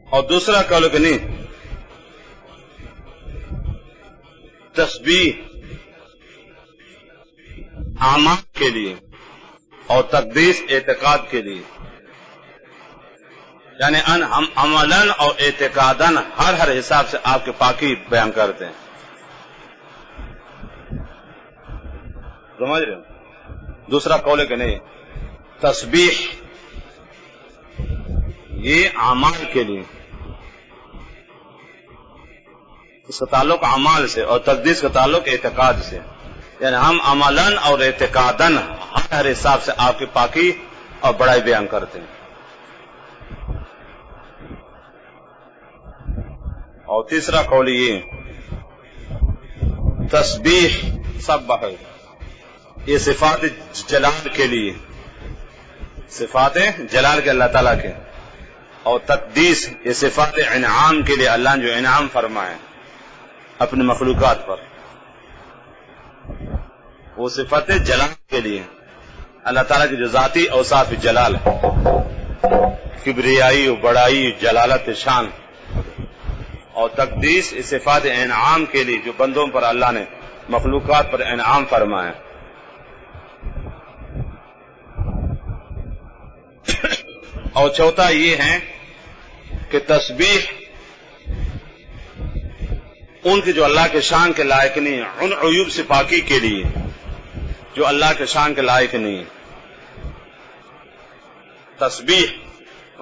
اور دوسرا قول کہ نہیں، تسبیح اعمال کے لیے اور تقدیس اعتقاد کے لیے، یعنی ہم عملاً اور اعتقاداً ہر حساب سے آپ کے پاکی بیان کرتے ہیں. سمجھ رہے ہو؟ دوسرا قول ہے کہ نہیں، تسبیح یہ اعمال کے لیے، اس کا تعلق اعمال سے، اور تقدیس کا تعلق اعتقاد سے، یعنی ہم عملاً اور اعتقاداً ہر حساب سے آپ کی پاکی اور بڑائی بیان کرتے ہیں. اور تیسرا قول یہ تسبیح سبح یہ صفات جلال کے لیے، صفات جلال کے اللہ تعالیٰ کے، اور تقدیس یہ صفات انعام کے لیے، اللہ نے جو انعام فرمائے اپنے مخلوقات پر، وہ صفت جلال کے لیے. اللہ تعالیٰ کی جو ذاتی اوصاف جلال ہے، کبریائی و بڑائی جلالت شان اور تقدیس اس صفات انعام کے لیے جو بندوں پر اللہ نے مخلوقات پر انعام فرمایا. اور چوتھا یہ ہے کہ تسبیح ان کی جو اللہ کے شان کے لائق نہیں، ان عیوب سے پاکی کے لیے جو اللہ کے شان کے لائق نہیں. تسبیح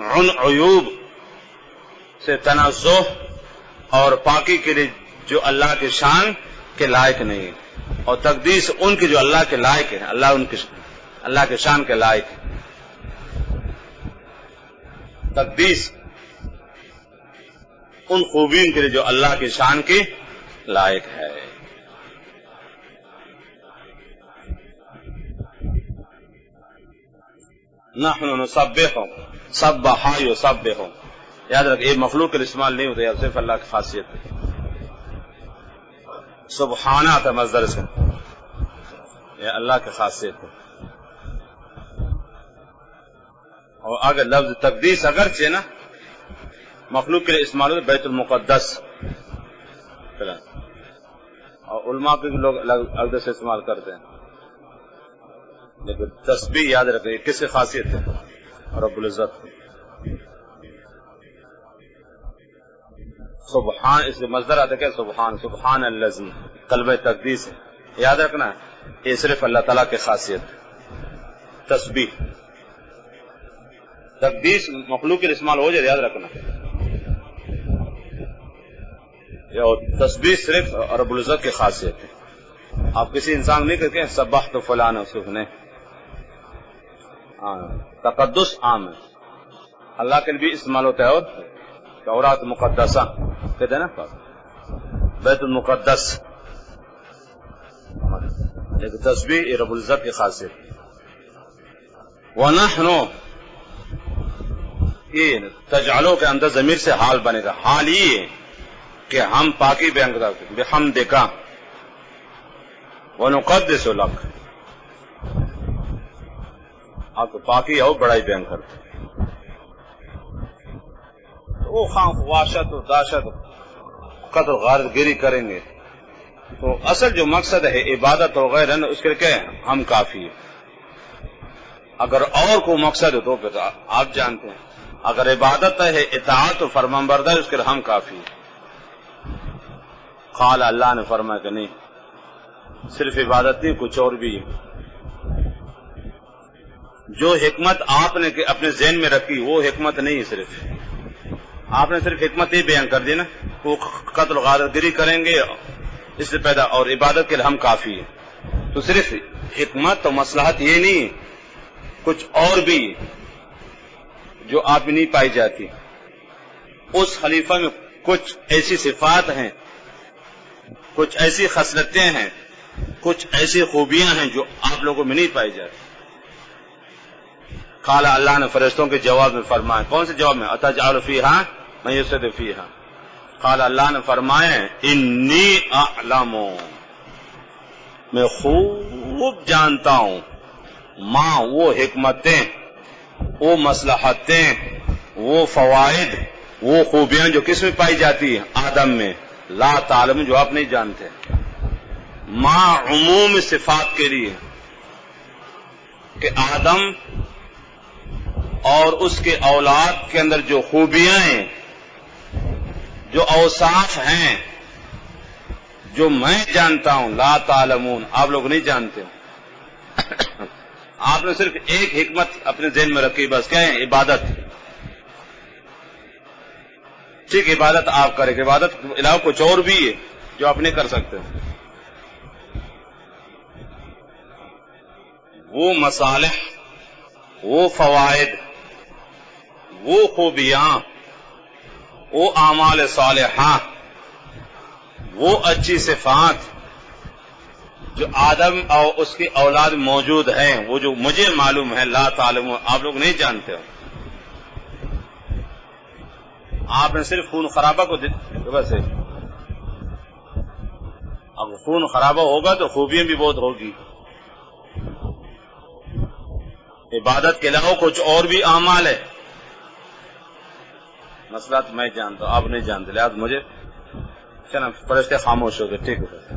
ان عیوب سے تنزہ اور پاکی کے لیے جو اللہ کے شان کے لائق نہیں، اور تقدیس ان کی جو اللہ کے لائق ہے، اللہ کے شان کے لائق ہے. تقدیس ان خوبیوں کے لیے جو اللہ کی شان کی لائق ہے. نحن نسبح سبح یسبح، یاد رکھ یہ مخلوق کے استعمال نہیں ہوتا، صرف اللہ کی خاصیت ہے. سبحانہ تھا مصدر سے، یہ اللہ کی خاصیت ہے. اور اگر لفظ تقدیس اگرچہ نا مخلوق کے لیے استعمال ہوتا بیت المقدس، اور علماء پہ بھی لوگ الگ سے استعمال کرتے ہیں، لیکن تسبیح یاد رکھیں کس کی خاصیت ہے؟ رب العزت. سبحان اس کے مصدر آتا ہے کہ سبحان الذی، کلمہ تقدیس ہے، یاد رکھنا یہ صرف اللہ تعالیٰ کی خاصیت ہے. تسبیح تقدیس مخلوق کے استعمال ہو جائے، یاد رکھنا. تسبیح صرف رب العزت کی خاصیت ہے. آپ کسی انسان نہیں کہتے ہیں سبحت فلان اس کو نہیں. تقدس عام ہے، اللہ کے لیے بھی استعمال ہوتا ہے. اور تورات مقدسہ کہتے ہیں نا، بیت المقدس، لیکن تسبیح یہ رب العزت کی خاصیت ہے. وَنَحْنُ یہ تجعلو کے اندر ضمیر سے حال بنے گا. حال یہ کہ ہم پاکی بیان کرتے ہیں بحمدک ونقدس لک، آپ کو پاکی اور بڑائی بیان کرتے ہیں. وہ خواہ واشت و داشت قتل غارت گیری کریں گے، تو اصل جو مقصد ہے عبادت وغیرہ اس کے لیے ہم کافی ہے. اگر اور کو مقصد ہے تو پھر آپ جانتے ہیں، اگر عبادت ہے اطاعت و فرمانبرداری اس کے لیے ہم کافی ہے. قال اللہ نے فرمایا کہ نہیں، صرف عبادت نہیں کچھ اور بھی ہے. جو حکمت آپ نے اپنے ذہن میں رکھی وہ حکمت نہیں ہے، صرف آپ نے صرف حکمت ہی بیان کر دی نا، وہ قتل غارت گری کریں گے اس سے پیدا، اور عبادت کے لیے ہم کافی ہے. تو صرف حکمت اور مصلحت یہ نہیں، کچھ اور بھی جو آپ میں نہیں پائی جاتی. اس خلیفہ میں کچھ ایسی صفات ہیں، کچھ ایسی خصلتیں ہیں، کچھ ایسی خوبیاں ہیں جو آپ لوگوں میں نہیں پائی جاتی. قال اللہ نے فرشتوں کے جواب میں فرمایا، کون سے جواب میں؟ اتجعل فیہا من یفسد فیہا. قال اللہ نے فرمایا انی اعلم، میں خوب جانتا ہوں، ماں وہ حکمتیں، وہ مصلحتیں، وہ فوائد، وہ خوبیاں جو کس میں پائی جاتی ہیں؟ آدم میں. لا تعلم جو آپ نہیں جانتے. ماں عموم صفات کے لیے کہ آدم اور اس کے اولاد کے اندر جو خوبیاں ہیں، جو اوصاف ہیں، جو میں جانتا ہوں. لا تعلمون آپ لوگ نہیں جانتے. آپ نے صرف ایک حکمت اپنے ذہن میں رکھی، بس کیا ہے؟ عبادت. ٹھیک عبادت آپ کریں، عبادت کے علاوہ کچھ اور بھی ہے جو آپ نہیں کر سکتے. وہ مصالح، وہ فوائد، وہ خوبیاں، وہ اعمال صالحہ، وہ اچھی صفات جو آدم اور اس کی اولاد موجود ہیں، وہ جو مجھے معلوم ہے. لا تعلم آپ لوگ نہیں جانتے ہو. آپ نے صرف خون خرابہ کو بس ہے. اب خون خرابہ ہوگا تو خوبیاں بھی بہت ہوگی. عبادت کے علاوہ کچھ اور بھی اعمال ہے. مسئلہ تو میں جانتا ہوں، آپ نہیں جانتے، لہٰذا مجھے چنا فرشتے خاموش ہو گئے. ٹھیک ہے.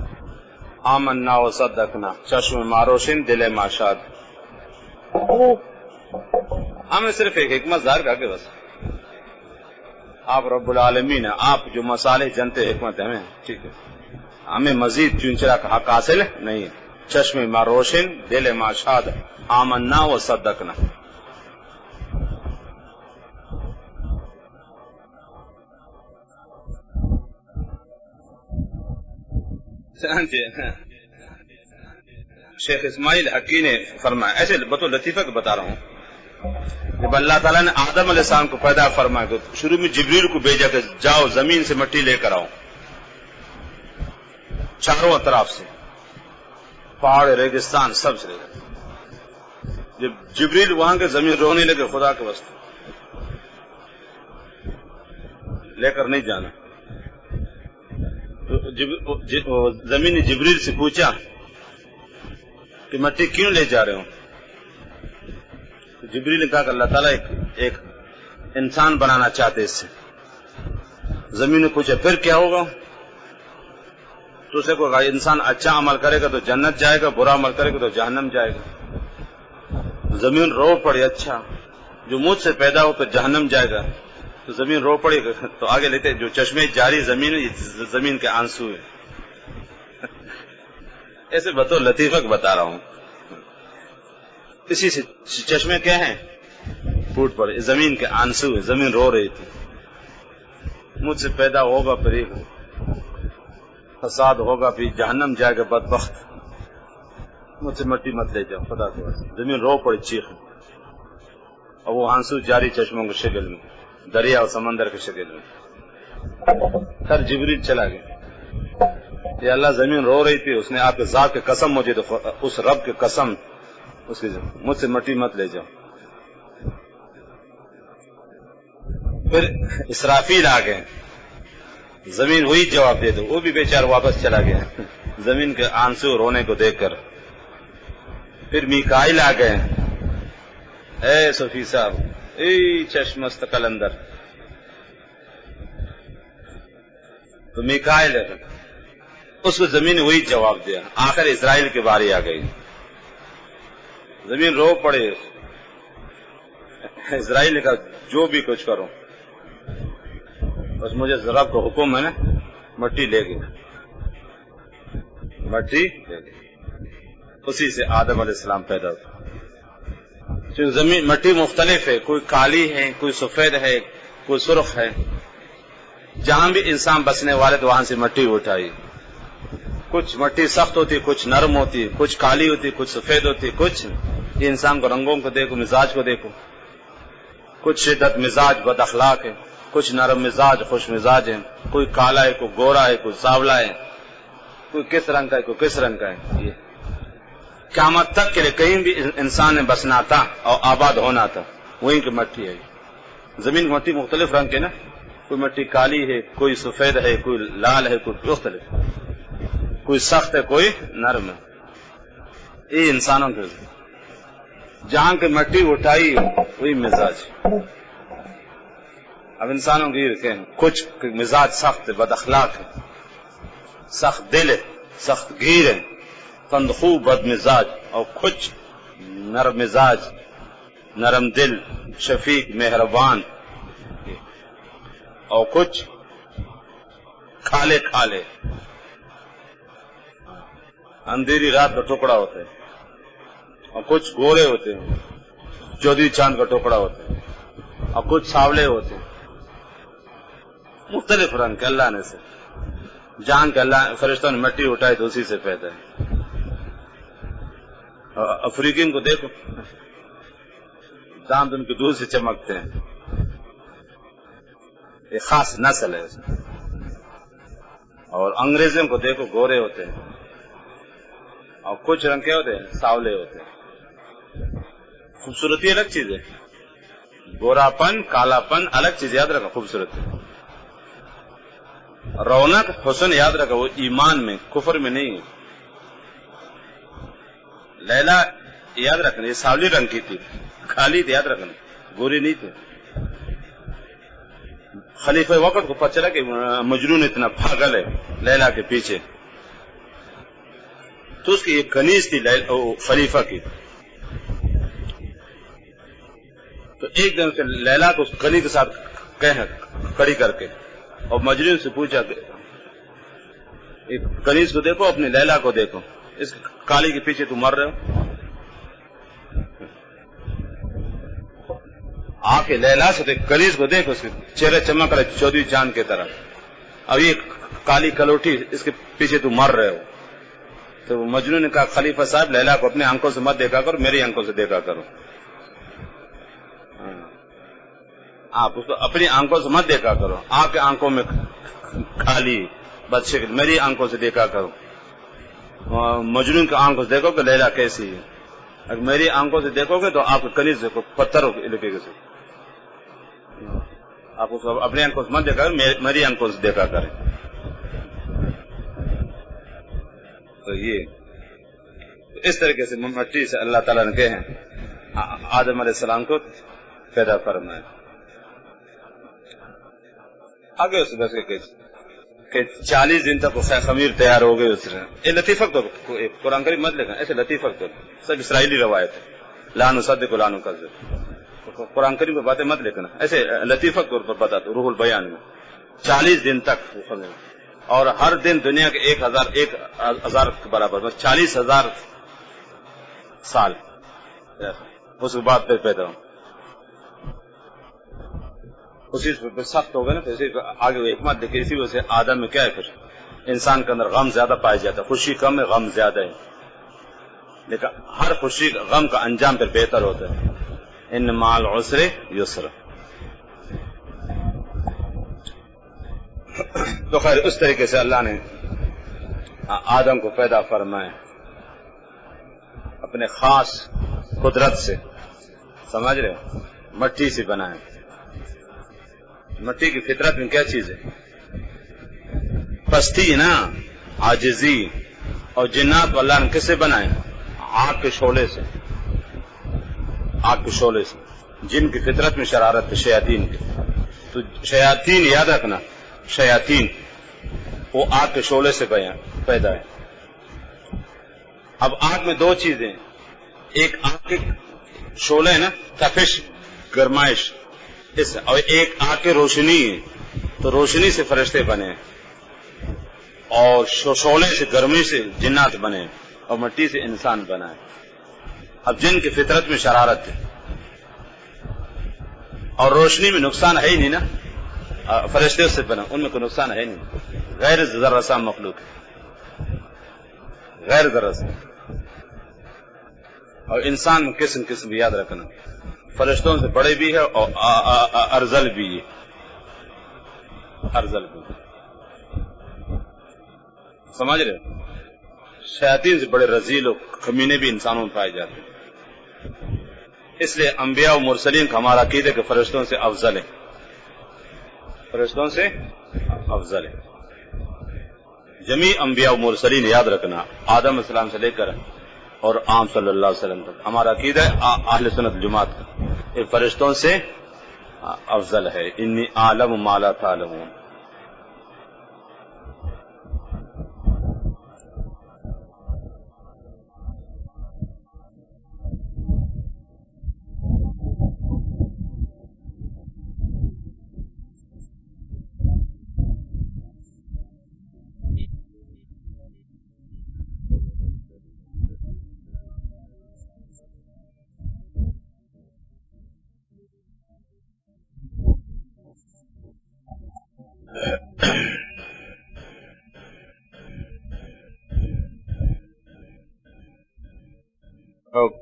آمنا و صدقنا، چشم ما روشن دل ما شاد. ہمیں صرف ایک حکمت ظاہر کر کے بس آپ رب العالمین ہیں، آپ جو مسالے جنتے حکمت ہیں ہمیں. ٹھیک ہے، ہمیں مزید چونچرا کا حق حاصل نہیں. چشم ما روشن دل ما شاد، آمنا و صدقنا. شیخ اسماعیل حقی نے فرمایا، ایسے بطور لطیفہ کو بتا رہا ہوں، جب اللہ تعالیٰ نے آدم علیہ السلام کو پیدا فرمایا تو شروع میں جبریل کو بھیجا کہ جاؤ زمین سے مٹی لے کر آؤ، چاروں اطراف سے پہاڑ ریگستان سب سے. جب جبریل وہاں کے زمین رونے لگے، خدا کے واسطے لے کر نہیں جانا. تو زمین نے جبریل سے پوچھا کہ مٹی کیوں لے جا رہے ہو؟ جبریل نے کہا کہ اللہ تعالیٰ ایک انسان بنانا چاہتے اس سے. زمین نے پوچھا پھر کیا ہوگا؟ تو اسے کو کہا انسان اچھا عمل کرے گا تو جنت جائے گا، برا عمل کرے گا تو جہنم جائے گا. زمین رو پڑی، اچھا جو مجھ سے پیدا ہو کر جہنم جائے گا تو زمین رو پڑی. تو آگے لیتے جو چشمے جاری زمین کے آنسو ہے. ایسے بطور لطیفہ بتا رہا ہوں. اسی سے چشمے کیا ہیں؟ پھوٹ پڑے، زمین کے آنسو ہے. زمین رو رہی تھی، مجھ سے پیدا ہوگا پھر ایک فساد ہوگا، پھر جہنم جائے گا بدبخت، مجھ سے مٹی مت لے جاؤ خدا کے واسطے. زمین رو پڑی، چیخ، اور وہ آنسو جاری چشموں کی شکل میں، دریا اور سمندر کی شکل میں. پھر جبریل چلا گیا. یہ اللہ زمین رو رہی تھی، اس نے آپ کے ذات کی قسم مجھے تو اس رب کی قسم اس کی مجھ سے مٹی مت لے جاؤ. پھر اسرافیل آ گئے، زمین وہی جواب دے دو، وہ بھی بیچارہ واپس چلا گیا زمین کے آنسو رونے کو دیکھ کر. پھر میکائیل آ گئے، اے صفی صاحب، اے چشمست قلندر. تو میکائیل اس کو زمین نے وہی جواب دیا. آخر اسرائیل کی باری آ گئی، زمین رو پڑے. اسرائیل نے کہا جو بھی کچھ کرو، بس مجھے رب کا حکم ہے نا، مٹی لے گئی، مٹی لے گئی. اسی سے آدم علیہ السلام پیدا ہوا. زمین مٹی مختلف ہے، کوئی کالی ہے، کوئی سفید ہے، کوئی سرخ ہے. جہاں بھی انسان بسنے والے تو وہاں سے مٹی اٹھائی. کچھ مٹی سخت ہوتی، کچھ نرم ہوتی، کچھ کالی ہوتی، کچھ سفید ہوتی. کچھ یہ انسان کو رنگوں کو دیکھو، مزاج کو دیکھو، کچھ شدت مزاج بد اخلاق ہے، کچھ نرم مزاج خوش مزاج ہے، کوئی کالا ہے، کوئی گورا ہے، کوئی سانولا ہے، کوئی کس رنگ کا ہے، کوئی کس رنگ کا ہے. یہ قیامت تک کے لیے کہیں بھی انسان نے بسنا تھا اور آباد ہونا تھا، وہیں کی مٹی ہے. زمین کی مٹی مختلف رنگ کے نا، کوئی مٹی کالی ہے، کوئی سفید ہے، کوئی لال ہے، کوئی مختلف، کوئی سخت ہے، کوئی نرم ہے. یہ انسانوں کے جہاں کی مٹی اٹھائی وہی مزاج. اب انسانوں کی کچھ مزاج سخت ہے، بد اخلاق ہے، سخت دل ہے، سخت گیر ہے، تندخو بد مزاج، اور کچھ نرم مزاج، نرم دل، شفیق، مہربان، اور کچھ کھالے کھالے، اندھیری رات کا ٹکڑا ہوتا ہے، اور کچھ گورے ہوتے ہیں، چودھری چاند کا ٹکڑا ہوتا ہے، اور کچھ ساولے ہوتے ہیں. مختلف رنگ کے اللہ نے سے جان کے اللہ فرشتوں نے مٹی اٹھائی تو اسی سے پیدا ہے. افریقین کو دیکھو، دانت ان کے دور سے چمکتے ہیں، ایک خاص نسل ہے. اور انگریزوں کو دیکھو، گورے ہوتے ہیں، اور کچھ رنگ کے ہوتے ہیں، ساولے ہوتے ہیں. خوبصورتی الگ چیز ہے، گورا پن کالا پن الگ چیز، یاد رکھا. خوبصورتی، رونق، حسن یاد رکھا وہ ایمان میں، کفر میں نہیں ہے. لیلا یاد رکھنا یہ ساولی رنگ کی تھی، کالی تھی، یاد رکھنا، گوری نہیں تھی. خلیفہ وقت کو پتہ چلا کہ مجنون اتنا پاگل ہے لیلا کے پیچھے، تو اس کی ایک کنیز تھی خلیفہ کی، تو ایک دن سے لیلا کو اس کنیز کے ساتھ کھڑی کر کے اور مجنون سے پوچھا کہ ایک کنیز کو دیکھو، اپنی لیلا کو دیکھو، اس کالی کے پیچھے تم مر رہے ہو؟ آ کے لیلا سے کنیز کو دیکھو، اس کے چہرے چمک رہے چودھری چاند کی طرح، اب یہ کالی کلوٹھی اس کے پیچھے تم مر رہے ہو۔ تو مجنون نے کہا خلیفہ صاحب لیلا کو اپنے آنکھوں سے مت دیکھا کرو، میری آنکھوں سے دیکھا کرو، آپ اس کو اپنی آنکھوں سے مت دیکھا کرو، آپ کے آنکھوں میں کالی بد شکل، میری آنکھوں سے دیکھا کرو۔ مجنون کی آنکھوں سے دیکھو کہ لیلا کیسی ہے، اگر میری آنکھوں سے دیکھو گے تو آپ کو کنیز دیکھو پتھر لگے گا، آپ اس کو اپنی آنکھوں سے مت دیکھا کریں، میری آنکھوں سے دیکھا کریں۔ تو یہ اس طریقے سے مٹی سے اللہ تعالیٰ نے کہے ہیں آدم علیہ السلام کو پیدا فرمایا۔ آگے اس بس کہ 40 دن تک وہ خمیر تیار ہو گئے اس نے، یہ لطیفہ تو قرآن کریم مت لکھا، ایسے لطیفہ تو سب اسرائیلی روایت ہے، لا نصدق ولا نکذب، قرآن کریم کی باتیں مت لکھنا، ایسے لطیفہ طور پر بتا دو روح البیان میں 40 دن تک خمیر، اور ہر دن دنیا کے 1000 کے برابر، 40,000 سال، اس کے بعد پھر پیدا ہو، اسی پہ سخت ہو گئے نا، اسی آگے حکمت دیکھیں، اسی وجہ سے آدم میں کیا ہے، پھر انسان کے اندر غم زیادہ پایا جاتا ہے، خوشی کم ہے غم زیادہ ہے، لیکن ہر خوشی غم کا انجام پھر بہتر ہوتا ہے، ان مع العسر یسر۔ تو خیر اس طریقے سے اللہ نے آدم کو پیدا فرمایا اپنے خاص قدرت سے، سمجھ رہے ہو، مٹی سے بنایا۔ مٹی کی فطرت میں کیا چیز ہے؟ پستی نا، عاجزی، اور جنات اللہ نے کس سے بنائے؟ آگ کے شعلے سے، آگ کے شعلے سے۔ جن کی فطرت میں شرارت ہے، شیاطین کی، تو شیاطین یاد رکھنا، شیاطین وہ آگ کے شعلے سے پیدا ہے۔ اب آگ میں دو چیزیں، ایک آگ کے شعلے نا، تپش، گرمائش، اس، اور ایک آگ کی روشنی ہے، تو روشنی سے فرشتے بنے، اور شعلے سے گرمی سے جنات بنے، اور مٹی سے انسان بنا ہے۔ اب جن کی فطرت میں شرارت ہے اور روشنی میں نقصان ہے ہی نہیں نا، فرشتے اس سے بنا، ان میں کوئی نقصان ہے نہیں، غیر ذرہ سا مخلوق ہے، غیر ذرہ سا۔ اور انسان میں قسم یاد رکھنا، فرشتوں سے بڑے بھی ہے اور ارذل بھی ہے، ارذل بھی، سمجھ رہے ہو؟ شیاطین سے بڑے رذیل و کمینے بھی انسانوں میں پائے جاتے ہیں۔ اس لیے انبیاء و مرسلین کا ہمارا عقیدہ ہے کہ فرشتوں سے افضل ہے، فرشتوں سے افضل ہے۔ جمیع انبیاء و مرسلین یاد رکھنا، آدم علیہ السلام سے لے کر اور عام صلی اللہ علیہ وسلم تک ہمارا عقیدہ ہے اہل سنت جماعت کا، یہ فرشتوں سے افضل ہے۔ انی اعلم ما لا تعلمون۔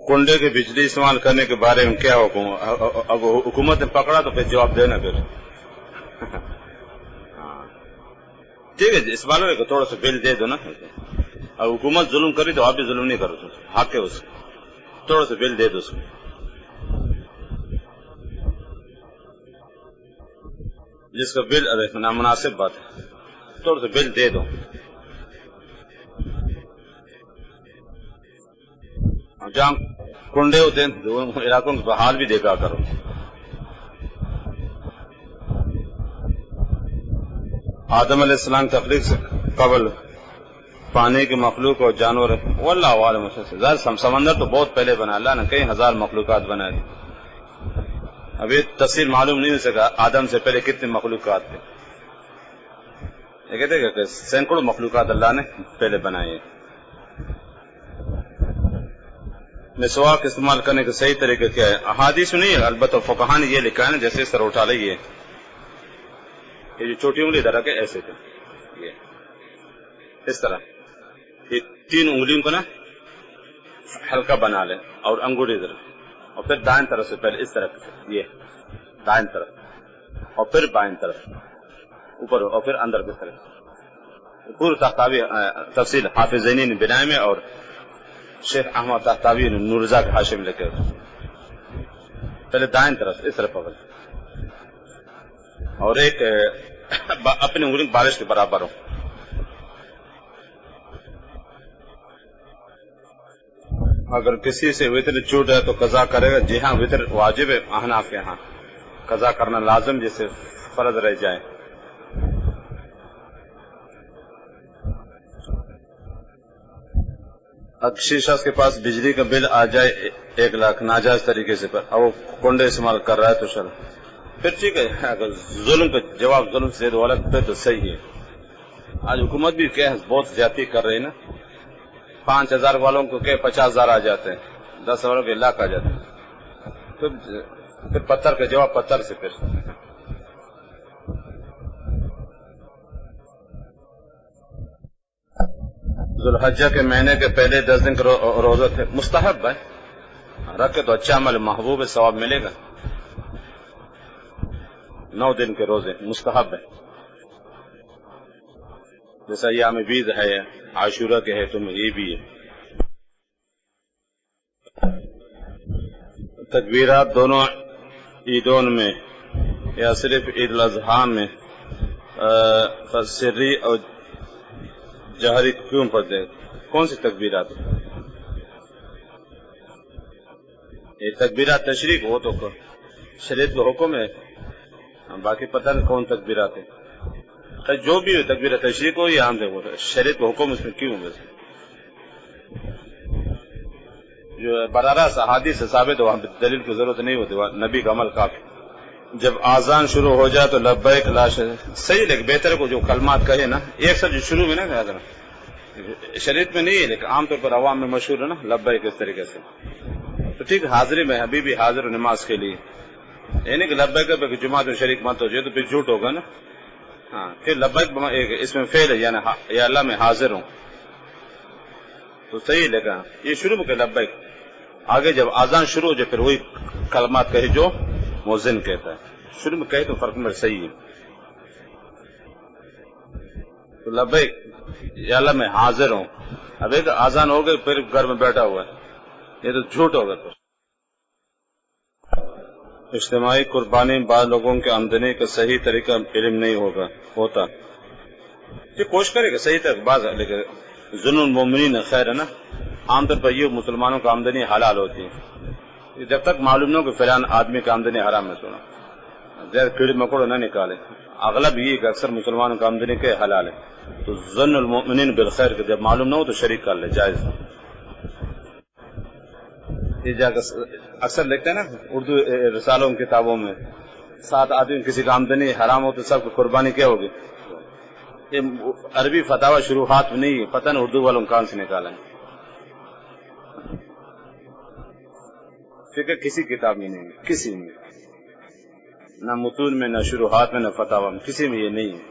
کنڈے کی بجلی استعمال کرنے کے بارے میں کیا حکم؟ اب حکومت نے پکڑا تو پھر جواب دینا پھر۔ ٹھیک ہے جی، اس بارے میں تھوڑا سا بل دے دو نا، اب حکومت ظلم کری تو آپ بھی ظلم نہیں کرو، حق ہے اس کو، تھوڑا سا بل دے دو اس کو۔ جس کا بل نامناسب بات ہے، تھوڑا سا بل دے دو۔ جہاں کنڈے ہوتے ہیں علاقوں کے حال بھی دیکھا کرو۔ آدم علیہ السلام تخلیق سے قبل پانی کی مخلوق اور جانور واللہ عالم سمندر تو بہت پہلے بنا، اللہ نے کئی ہزار مخلوقات بنا دی. ابھی تفصیل معلوم نہیں ہو سکا آدم سے پہلے کتنے مخلوقات تھے. یہ کہتے ہیں کہ سینکڑوں مخلوقات اللہ نے پہلے بنائے. مسواک استعمال کرنے کا صحیح طریقہ کیا ہے؟ احادیث نہیں ہے، البتہ فقہا نے یہ لکھا ہے نا، جیسے اس طرح اٹھا لئیے، یہ جو چھوٹی انگلی ادھر رکھے ایسے تھے، یہ اس طرح یہ 3 انگلیوں کو نا ہلکا بنا لیں اور انگوٹھی ادھر، اور پھر دائیں طرف سے پہلے اس طرح یہ دائیں طرف اور پھر بائیں طرف اوپر اور پھر اندر کی طرف. پورا تحتاوی تفصیل حافظ زینی نے بنائے میں اور شیخ احمد تحتاوی نے نورزا کے حاشیے میں لکھے. پہلے دائیں طرف اس طرح پکڑ اور ایک اپنی انگلی بارش کے برابر ہو. اگر کسی سے وطر چھوٹ ہے تو قضا کرے گا؟ جی ہاں، وطر واجب ہے احناف کے ہاں، قضا کرنا لازم جسے فرض رہ جائے. اچھی شخص کے پاس بجلی کا بل آ جائے 1 لاکھ ناجائز طریقے سے پر اور وہ کنڈے استعمال کر رہا ہے تو شرع پھر ٹھیک ہے. اگر ظلم کا جواب ظلم سے دو الگ پھر تو صحیح ہے. آج حکومت بھی کہ بہت زیادتی کر رہی ہے نا، 5000 والوں کو کہ 50,000 آ جاتے ہیں، 10 والوں کے لاکھ آ جاتے ہیں. پھر پتھر کا جواب پتھر سے. پھر ذوالحجہ کے مہینے کے پہلے 10 دن کا روزہ تھے، مستحب ہے، رکھے تو اچھا عمل محبوب ہے، ثواب ملے گا. 9 دن کے روزے مستحب ہے، جیسا یام بیض ہے، عاشورہ کے ہے، تم یہ بھی ہے. تکبیرات دونوں عیدون میں یا صرف عید الاضحیٰ میں سری اور جہری کیوں پڑھتے؟ کون سی تکبیرات؟ یہ تکبیرات تشریق ہو تو شریعت کا حکم ہے، باقی پتہ نہیں کون تکبیرات ہے. جو بھی ہو تکبیرات تشریق ہو یا عام سے ہو، شریعت کا حکم اس میں کیوں ہے؟ جو براہ راست احادیث سے ثابت ہے وہاں دلیل کی ضرورت نہیں ہوتی، نبی کا عمل کافی. جب آزان شروع ہو جائے تو لبیک لا صحیح، لیکن بہتر کو جو کلمات کہے نا، ایک سر جو شروع میں نا کہا کرنا، شریعت میں نہیں ہے لیکن عام طور پر عوام میں مشہور ہے نا لبیک اس طریقے سے. تو ٹھیک حاضری میں ابھی بھی حاضر ہو نماز کے لیے، یعنی کہ لبیک پہ جماعت میں شریک مت ہو جائے تو پھر جھوٹ ہوگا نا. ہاں پھر لبیک اس میں فعل ہے، یعنی یا اللہ میں حاضر ہوں تو صحیح لگا. یہ شروع میں کہ لبیک، آگے جب آزان شروع ہو جائے پھر وہی کلمات کہے جو مؤذن کہتا ہے. شروع میں کہے تو فرق میں صحیح ہے. تو لبیک یا اللہ میں حاضر ہوں، اب ایک آزان ہو گئے پھر گھر میں بیٹھا ہوا ہے، یہ تو جھوٹ ہوگا. تو اجتماعی قربانی بعض لوگوں کے آمدنی کا صحیح طریقہ علم نہیں ہوتا، یہ کوشش کرے گا صحیح طرح بعض، لیکن ظلم المومنین خیر ہے نا. عام طور پر یہ مسلمانوں کا آمدنی حلال ہوتی ہے، جب تک معلوم نہ ہو کہ فلان آدمی کا آمدنی حرام ہے. سونا زیادہ کیڑے مکوڑے نہ نکالے. اغلب یہ کہ اکثر مسلمانوں کا آمدنی کے حلال ہے، تو ظن المؤمنین بالخیر کہ جب معلوم نہ ہو تو شریک کر لے، جائز. یہ جا کر اکثر لکھتے ہیں نا اردو رسالوں کتابوں میں، 7 آدمی کسی کا آمدنی حرام ہو تو سب کو قربانی کیا ہوگی. یہ عربی فتاوی شروحات میں نہیں ہے، پتہ نہیں اردو والوں کہاں سے نکالیں. فکر کسی کتاب میں نہیں ہے، کسی میں نہ متون میں، نہ شروحات میں، نہ فتاوی میں، کسی میں یہ نہیں ہے.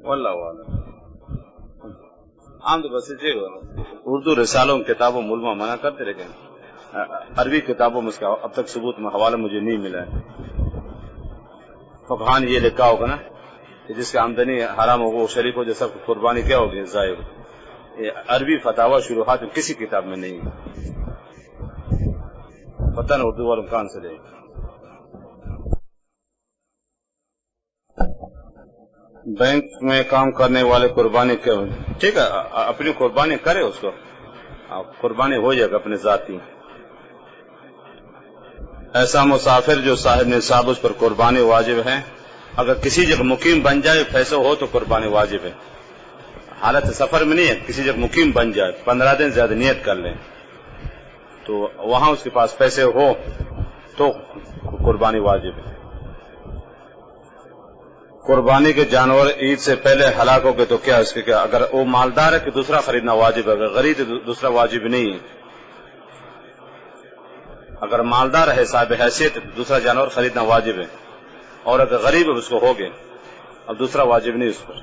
واللہ اعلم. عام طور پر اردو رسالوں کتابوں علماء منع کرتے، لیکن عربی کتابوں میں اس کا اب تک ثبوت میں حوالہ مجھے نہیں ملا ہے. فقہاں نے یہ لکھا ہوگا نا کہ جس کا آمدنی حرام ہوگا وہ شریک ہو جائے، سب کو قربانی کیا ہوگی ضائع. یہ عربی فتاوی شروحات میں کسی کتاب میں نہیں ہے، پتہ نہیں اردو والوں کہاں سے لے. بینک میں کام کرنے والے قربانی کیا ہوئی؟ ٹھیک ہے، اپنی قربانی کرے، اس کو قربانی ہو جائے گا اپنے ذاتی. ایسا مسافر جو صاحب نصاب اس پر قربانی واجب ہے، اگر کسی جگہ مقیم بن جائے پیسے ہو تو قربانی واجب ہے، حالت سفر میں نہیں ہے، کسی جگہ مقیم بن جائے 15 دن زیادہ نیت کر لیں تو وہاں اس کے پاس پیسے ہو تو قربانی واجب ہے۔ قربانی کے جانور عید سے پہلے ہلاک ہو گئے تو کیا اس کے کیا؟ اگر وہ مالدار ہے کہ دوسرا خریدنا واجب ہے، اگر غریب ہے دوسرا واجب نہیں ہے۔ اگر مالدار ہے صاحب حیثیت دوسرا جانور خریدنا واجب ہے، اور اگر غریب ہے اس کو ہو گئے اب دوسرا واجب نہیں اس پر۔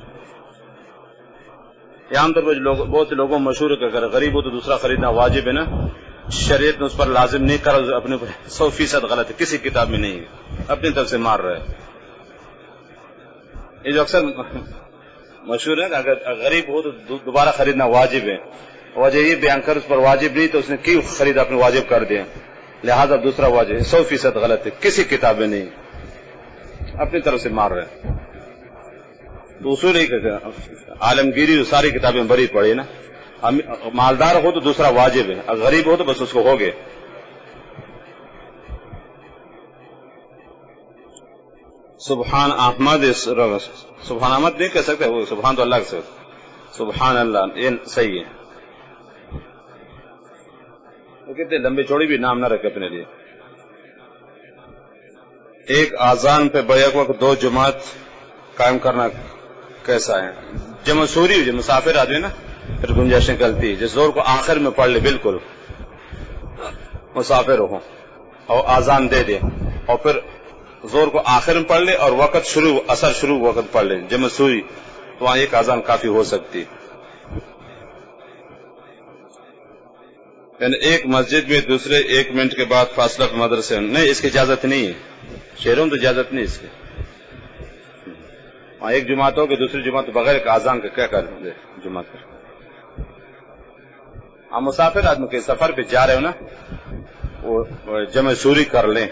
یہ عام طور پر بہت سے لوگوں مشہور ہے کہ اگر غریب ہو تو دوسرا خریدنا واجب ہے نا، شریعت نے اس پر لازم نہیں کرا، اپنے 100% غلط ہے، کسی کتاب میں نہیں ہے، اپنی طرف سے مار رہے ہیں۔ یہ جو اکثر مشہور ہے کہ اگر غریب ہو تو دوبارہ خریدنا واجب ہے، وجہ یہ بیان کر اس پر واجب نہیں تو اس نے کیوں خرید اپنے واجب کر دیا، لہذا دوسرا واجب ہے، 100% غلط ہے، کسی کتاب میں نہیں، اپنی طرف سے مار رہے ہیں۔ تو اصول ہی کہ عالمگیری ساری کتابیں بری پڑی نا، مالدار ہو تو دوسرا واجب ہے، اگر غریب ہو تو بس اس کو ہو گئے۔ سبحان احمد، سبحان احمد نہیں کہہ سکتے، وہ سبحان تو اللہ کے سکتے، سبحان اللہ یہ صحیح ہے۔ وہ کہتے لمبی چوڑی بھی نام نہ رکھے اپنے لیے۔ ایک آذان پہ بیک وقت 2 جماعت قائم کرنا کیسا ہے؟ جمع سوری جو مسافر آدمی نا پھر گنجائش نکلتی ہے، جس زور کو آخر میں پڑھ لے، بالکل مسافر ہو اور آذان دے دے اور پھر زور کو آخر میں پڑھ لے اور وقت شروع، اثر شروع وقت پڑھ لے، جمع سوری، تو وہاں ایک آذان کافی ہو سکتی۔ یعنی ایک مسجد میں دوسرے 1 منٹ کے بعد فاصلہ مدرسے نہیں، اس کی اجازت نہیں ہے، شہروں میں تو اجازت نہیں اس کی۔ وہاں ایک جماعت ہو کہ دوسری جماعت بغیر ایک آذان کا کیا کر دیں جماعت پر۔ ہم مسافر آدمی کے سفر پہ جا رہے ہو نا، وہ جمع سوری کر لیں،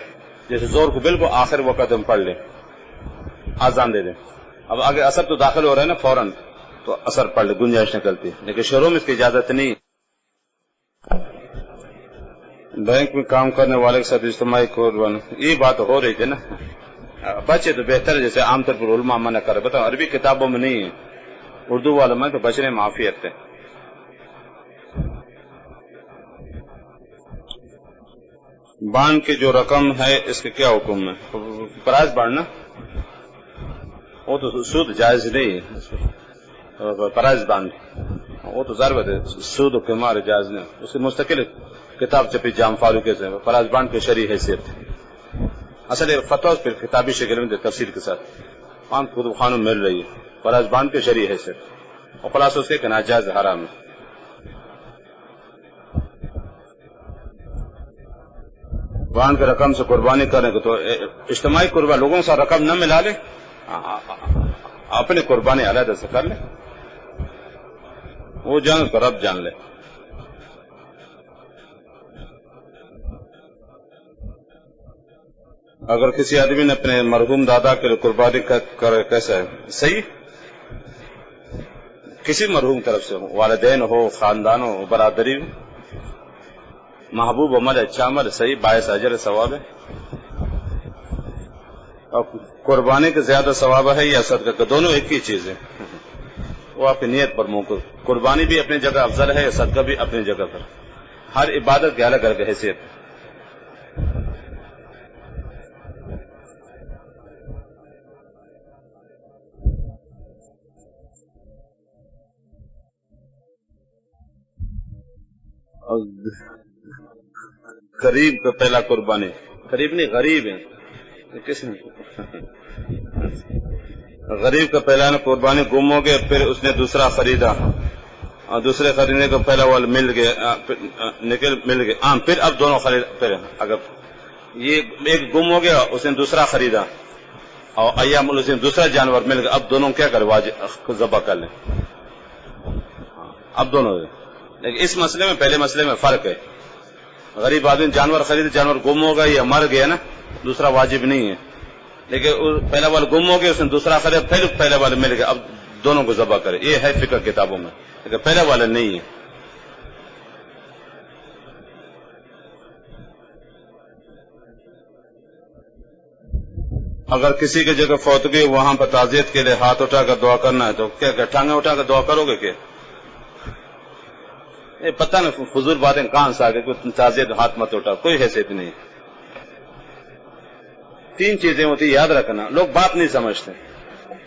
جیسے زور کو بالکل آخر وقت ہم پڑھ لیں، آذان دے دیں۔ اب آگے اثر تو داخل ہو رہا ہے نا فوراً، تو اثر پڑھ لے، گنجائش نکلتی ہے، لیکن شہروں میں اس کی اجازت نہیں۔ بینک میں کام کرنے والے کے ساتھ اجتماعی قربانی، یہ بات ہو رہی تھی نا، بچے تو بہتر ہے، جیسے عام طور پر علماء منع کر رہے، بتاؤ عربی کتابوں میں نہیں ہے، اردو والوں میں تو بچنے معافیت ہے۔ بانڈ کی جو رقم ہے اس کے کیا حکم ہے؟ پرائز بانڈنا وہ تو سود جائز نہیں ہے، پرائز بانڈ وہ تو ضرورت ہے، سود و قمار جائز نہیں، اس کی مستقل کتاب چھپی جام فاروقی سے، پرائز بانڈ کی شرعی حیثیت، اصل فتویٰ پھر کتابی شکل میں تفصیل کے ساتھ عام کتب خانوں میں مل رہی ہے، پرائز بانڈ کی شرعی حیثیت، اور خلاصہ اس کے ناجائز حرام ہے۔ بانڈ کی رقم سے قربانی کرنے کو تو اجتماعی قربانی، لوگوں سے رقم نہ ملا لے، اپنی قربانی علیحدہ سے کر لے، وہ جان اس کا رب جان لے۔ اگر کسی آدمی نے اپنے مرحوم دادا کے لیے قربانی کرے کیسا ہے؟ صحیح، کسی مرحوم طرف سے ہو، والدین ہو، خاندان ہو، برادری ہو، محبوب عمل، اچھا عمل، صحیح، باعث اجر ثواب ہے۔ اور قربانی کے زیادہ ثواب ہے یا صدقہ کا؟ دونوں ایک ہی چیز ہے، وہ آپ کی نیت پر موقع، قربانی بھی اپنی جگہ افضل ہے، صدقہ بھی اپنی جگہ پر، ہر عبادت کی الگ الگ حیثیت ہے۔ غریب کا پہلا قربانی، غریب نہیں غریب ہے، کس نے غریب کا پہلا قربانی گم ہو گیا، پھر اس نے دوسرا خریدا اور دوسرے خریدنے کو پہلا والا مل گیا، پھر اب دونوں خرید، پھر اگر یہ ایک گم ہو گیا اس نے دوسرا خریدا اور ایام اس نے دوسرا جانور مل گیا، اب دونوں کیا کرے؟ واجب ذبح کر لیں، اب دونوں۔ لیکن اس مسئلے میں پہلے مسئلے میں فرق ہے، غریب آدمی جانور خریدے، جانور گم ہو گیا یا مر گیا نا، دوسرا واجب نہیں ہے، لیکن پہلا والا گم ہو گیا اس نے دوسرا خریدا، پھر پہلا والا مل گیا، اب دونوں کو ذبح کرے، یہ ہے فقہ کتابوں میں، لیکن پہلا والا نہیں ہے۔ اگر کسی کی جگہ فوتگی وہاں پر تعزیت کے لیے ہاتھ اٹھا کر دعا کرنا ہے تو کیا ٹانگیں اٹھا کر دعا کرو گے کہ پتہ نہیں فضول باتیں کہاں سے آگے کوئی تعزیت ہاتھ مت اٹھا، کوئی حیثیت نہیں. 3 چیزیں ہوتی یاد رکھنا، لوگ بات نہیں سمجھتے.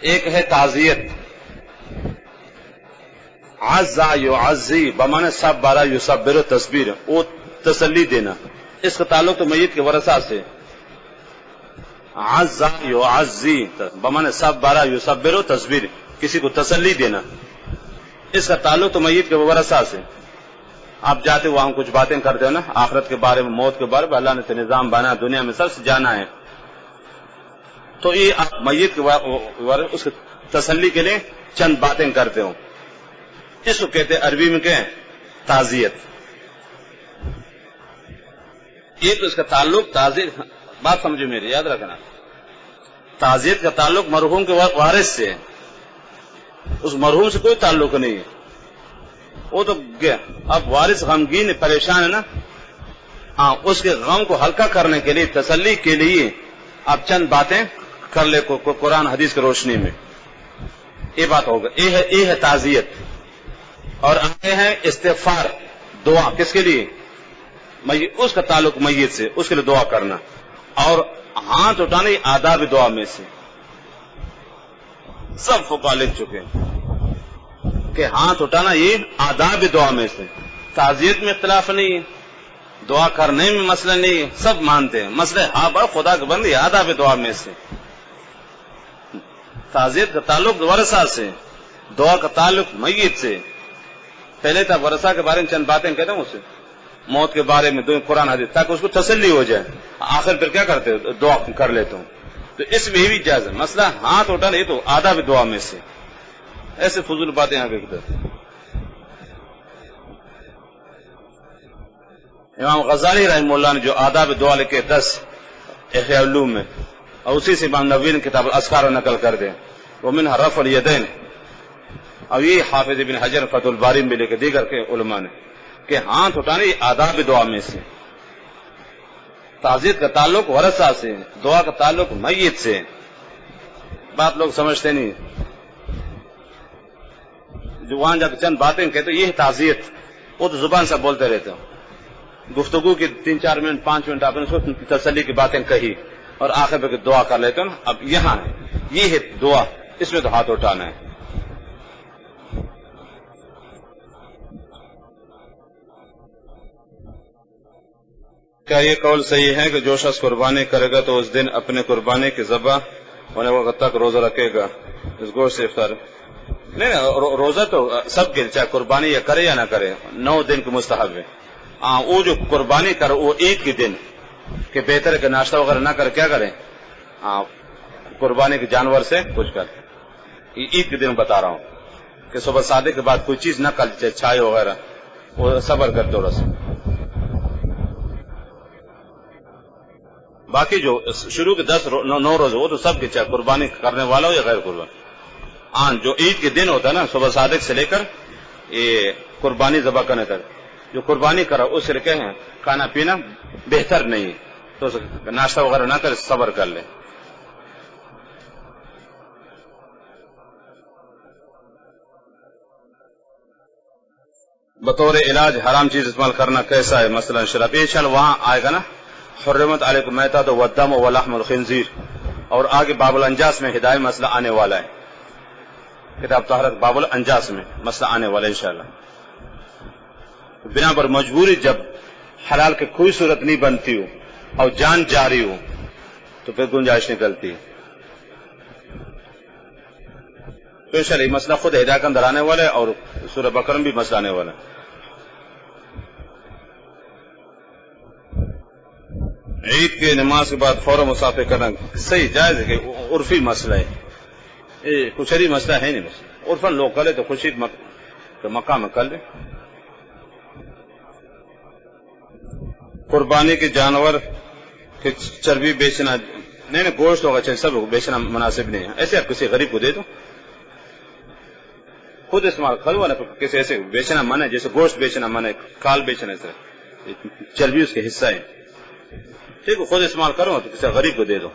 ایک ہے تعزیت، عزا یعزی بمعنی سب بارہ یصبر تصبیر، وہ تسلی دینا. اس کا تعلق تو میت کے ورثہ سے. عزا یعزی بمعنی سب بارہ یصبر تصبیر، کسی کو تسلی دینا. اس کا تعلق تو میت کے ورثہ سے. آپ جاتے وہاں کچھ باتیں کرتے ہو نا آخرت کے بارے میں، موت کے بارے میں، اللہ نے تو نظام بنا دنیا میں سب سے جانا ہے، تو یہ آپ میت کے اس کی تسلی کے لیے چند باتیں کرتے ہو. اس کو کہتے ہیں عربی میں کہ تعزیت. یہ تو اس کا تعلق تعزیت، بات سمجھو میری یاد رکھنا، تعزیت کا تعلق مرحوم کے وارث سے ہے، اس مرحوم سے کوئی تعلق نہیں ہے. وہ تو گیا، اب وارث غمگین پریشان ہے نا، ہاں اس کے غم کو ہلکا کرنے کے لیے، تسلی کے لیے آپ چند باتیں کر لے قرآن حدیث کی روشنی میں. یہ بات ہوگا، یہ ہے تعزیت. اور آگے ہے استغفار، دعا کس کے لیے؟ اس کا تعلق میت سے، اس کے لیے دعا کرنا. اور ہاتھ اٹھانا یہ آداب دعا میں سے سب فقہا لکھ چکے ہیں کہ ہاتھ اٹھانا یہ آداب دعا میں سے. تعزیت میں اختلاف نہیں ہے، دعا کرنے میں مسئلہ نہیں ہے، سب مانتے ہیں. مسئلہ ہاں بڑا خدا کے بندے آداب دعا میں سے. تعزیت کا تعلق ورثہ سے، دعا کا تعلق میت سے. پہلے تک ورثہ کے بارے میں چند باتیں کہتا ہوں اسے، موت کے بارے میں قرآن حدیث، تاکہ اس کو تسلی ہو جائے. آخر پھر کیا کرتے ہو؟ دعا کر لیتا ہوں. تو اس میں بھی جائز ہے. مسئلہ ہاتھ اٹھانا یہ تو آداب دعا میں سے. ایسے فضول باتیں آگے کی طرف. امام غزالی رحمہ اللہ نے جو آداب دعا لکھے 10 احیاء العلوم میں، اور اسی سے امام نووی نے کتاب الاذکار نقل کر دیں، وہ منها رفع الیدین. اور یہ حافظ ابن حجر فتح الباری میں لکھے دیگر کے علماء نے کہ ہاتھ اٹھانے یہ آداب دعا میں سے. تعزیت کا تعلق ورثہ سے، دعا کا تعلق میت سے. بات لوگ سمجھتے نہیں، جو وہاں جا کے چند باتیں کہتے یہ تعزیت، وہ تو زبان سے بولتے رہتے ہو. گفتگو کی 3-4 منٹ 5 منٹ آپ نے اس تسلی کی باتیں کہی اور آخر پہ دعا کر لیتے ہو نا. اب یہاں ہے یہ ہے دعا، اس میں تو ہاتھ اٹھانا ہے. کیا یہ قول صحیح ہے کہ جو شخص قربانی کرے گا تو اس دن اپنے قربانی کی ذبح ہونے وقت تک روزہ رکھے گا اس گوشت سے افطار؟ نہیں، روزہ تو سب کے، چاہے قربانی یا کرے یا نہ کرے، 9 دن کے مستحب ہے. وہ جو قربانی کرے وہ عید کے دن کہ بہتر ہے کہ ناشتہ وغیرہ نہ کرے، کیا کریں؟ قربانی کے جانور سے کچھ کر. عید کے دن بتا رہا ہوں کہ صبح سادے کے بعد کوئی چیز نہ کر، چائے وغیرہ، وہ صبر کر تھوڑا سا. باقی جو شروع کے 9 روز وہ تو سب کے، چاہے قربانی کرنے والا ہو یا غیر قربانی. جو عید کے دن ہوتا ہے نا، صبح صادق سے لے کر یہ قربانی ذبح کرنے تک، جو قربانی کرا اس سے کہیں کھانا پینا بہتر نہیں، تو ناشتہ وغیرہ نہ کرے، صبر کر لے. بطور علاج حرام چیز استعمال کرنا کیسا ہے؟ مثلا شراب. یہ چل وہاں آئے گا نا، حرمت علیکم المیتۃ والدم ولحم الخنزیر، اور آگے باب الانجاس میں ہدایت مسئلہ آنے والا ہے. کتاب طہارت باب الانجاس میں مسئلہ آنے والا ہے انشاءاللہ. بنا پر مجبوری جب حلال کی کوئی صورت نہیں بنتی ہو اور جان جاری ہو تو پھر گنجائش نکلتی ہے. تو انشاءاللہ یہ مسئلہ خود ہدایت کے اندر آنے والا ہے، اور سورہ بقرہ میں بھی مسئلہ آنے والا ہے. عید کے نماز کے بعد فوراً مسافر کرنا صحیح جائز ہے کہ عرفی مسئلہ ہے، کچھ اری مسئلہ ہے نہیں. عرفاً لوگ کرے تو خوشی مکہ میں کر لے. قربانی کے جانور کی چربی بیچنا نہیں، گوشت ہوگا چاہیے، سب بیچنا مناسب نہیں ہے. ایسے آپ کسی غریب کو دے دو، خود استعمال کرو نا. کسی ایسے بیچنا منع ہے، جیسے گوشت بیچنا منع ہے، کھال بیچنا، اس طرح چربی اس کے حصہ ہے. ٹھیک ہے، خود استعمال کرو تو کسی غریب کو دے دو.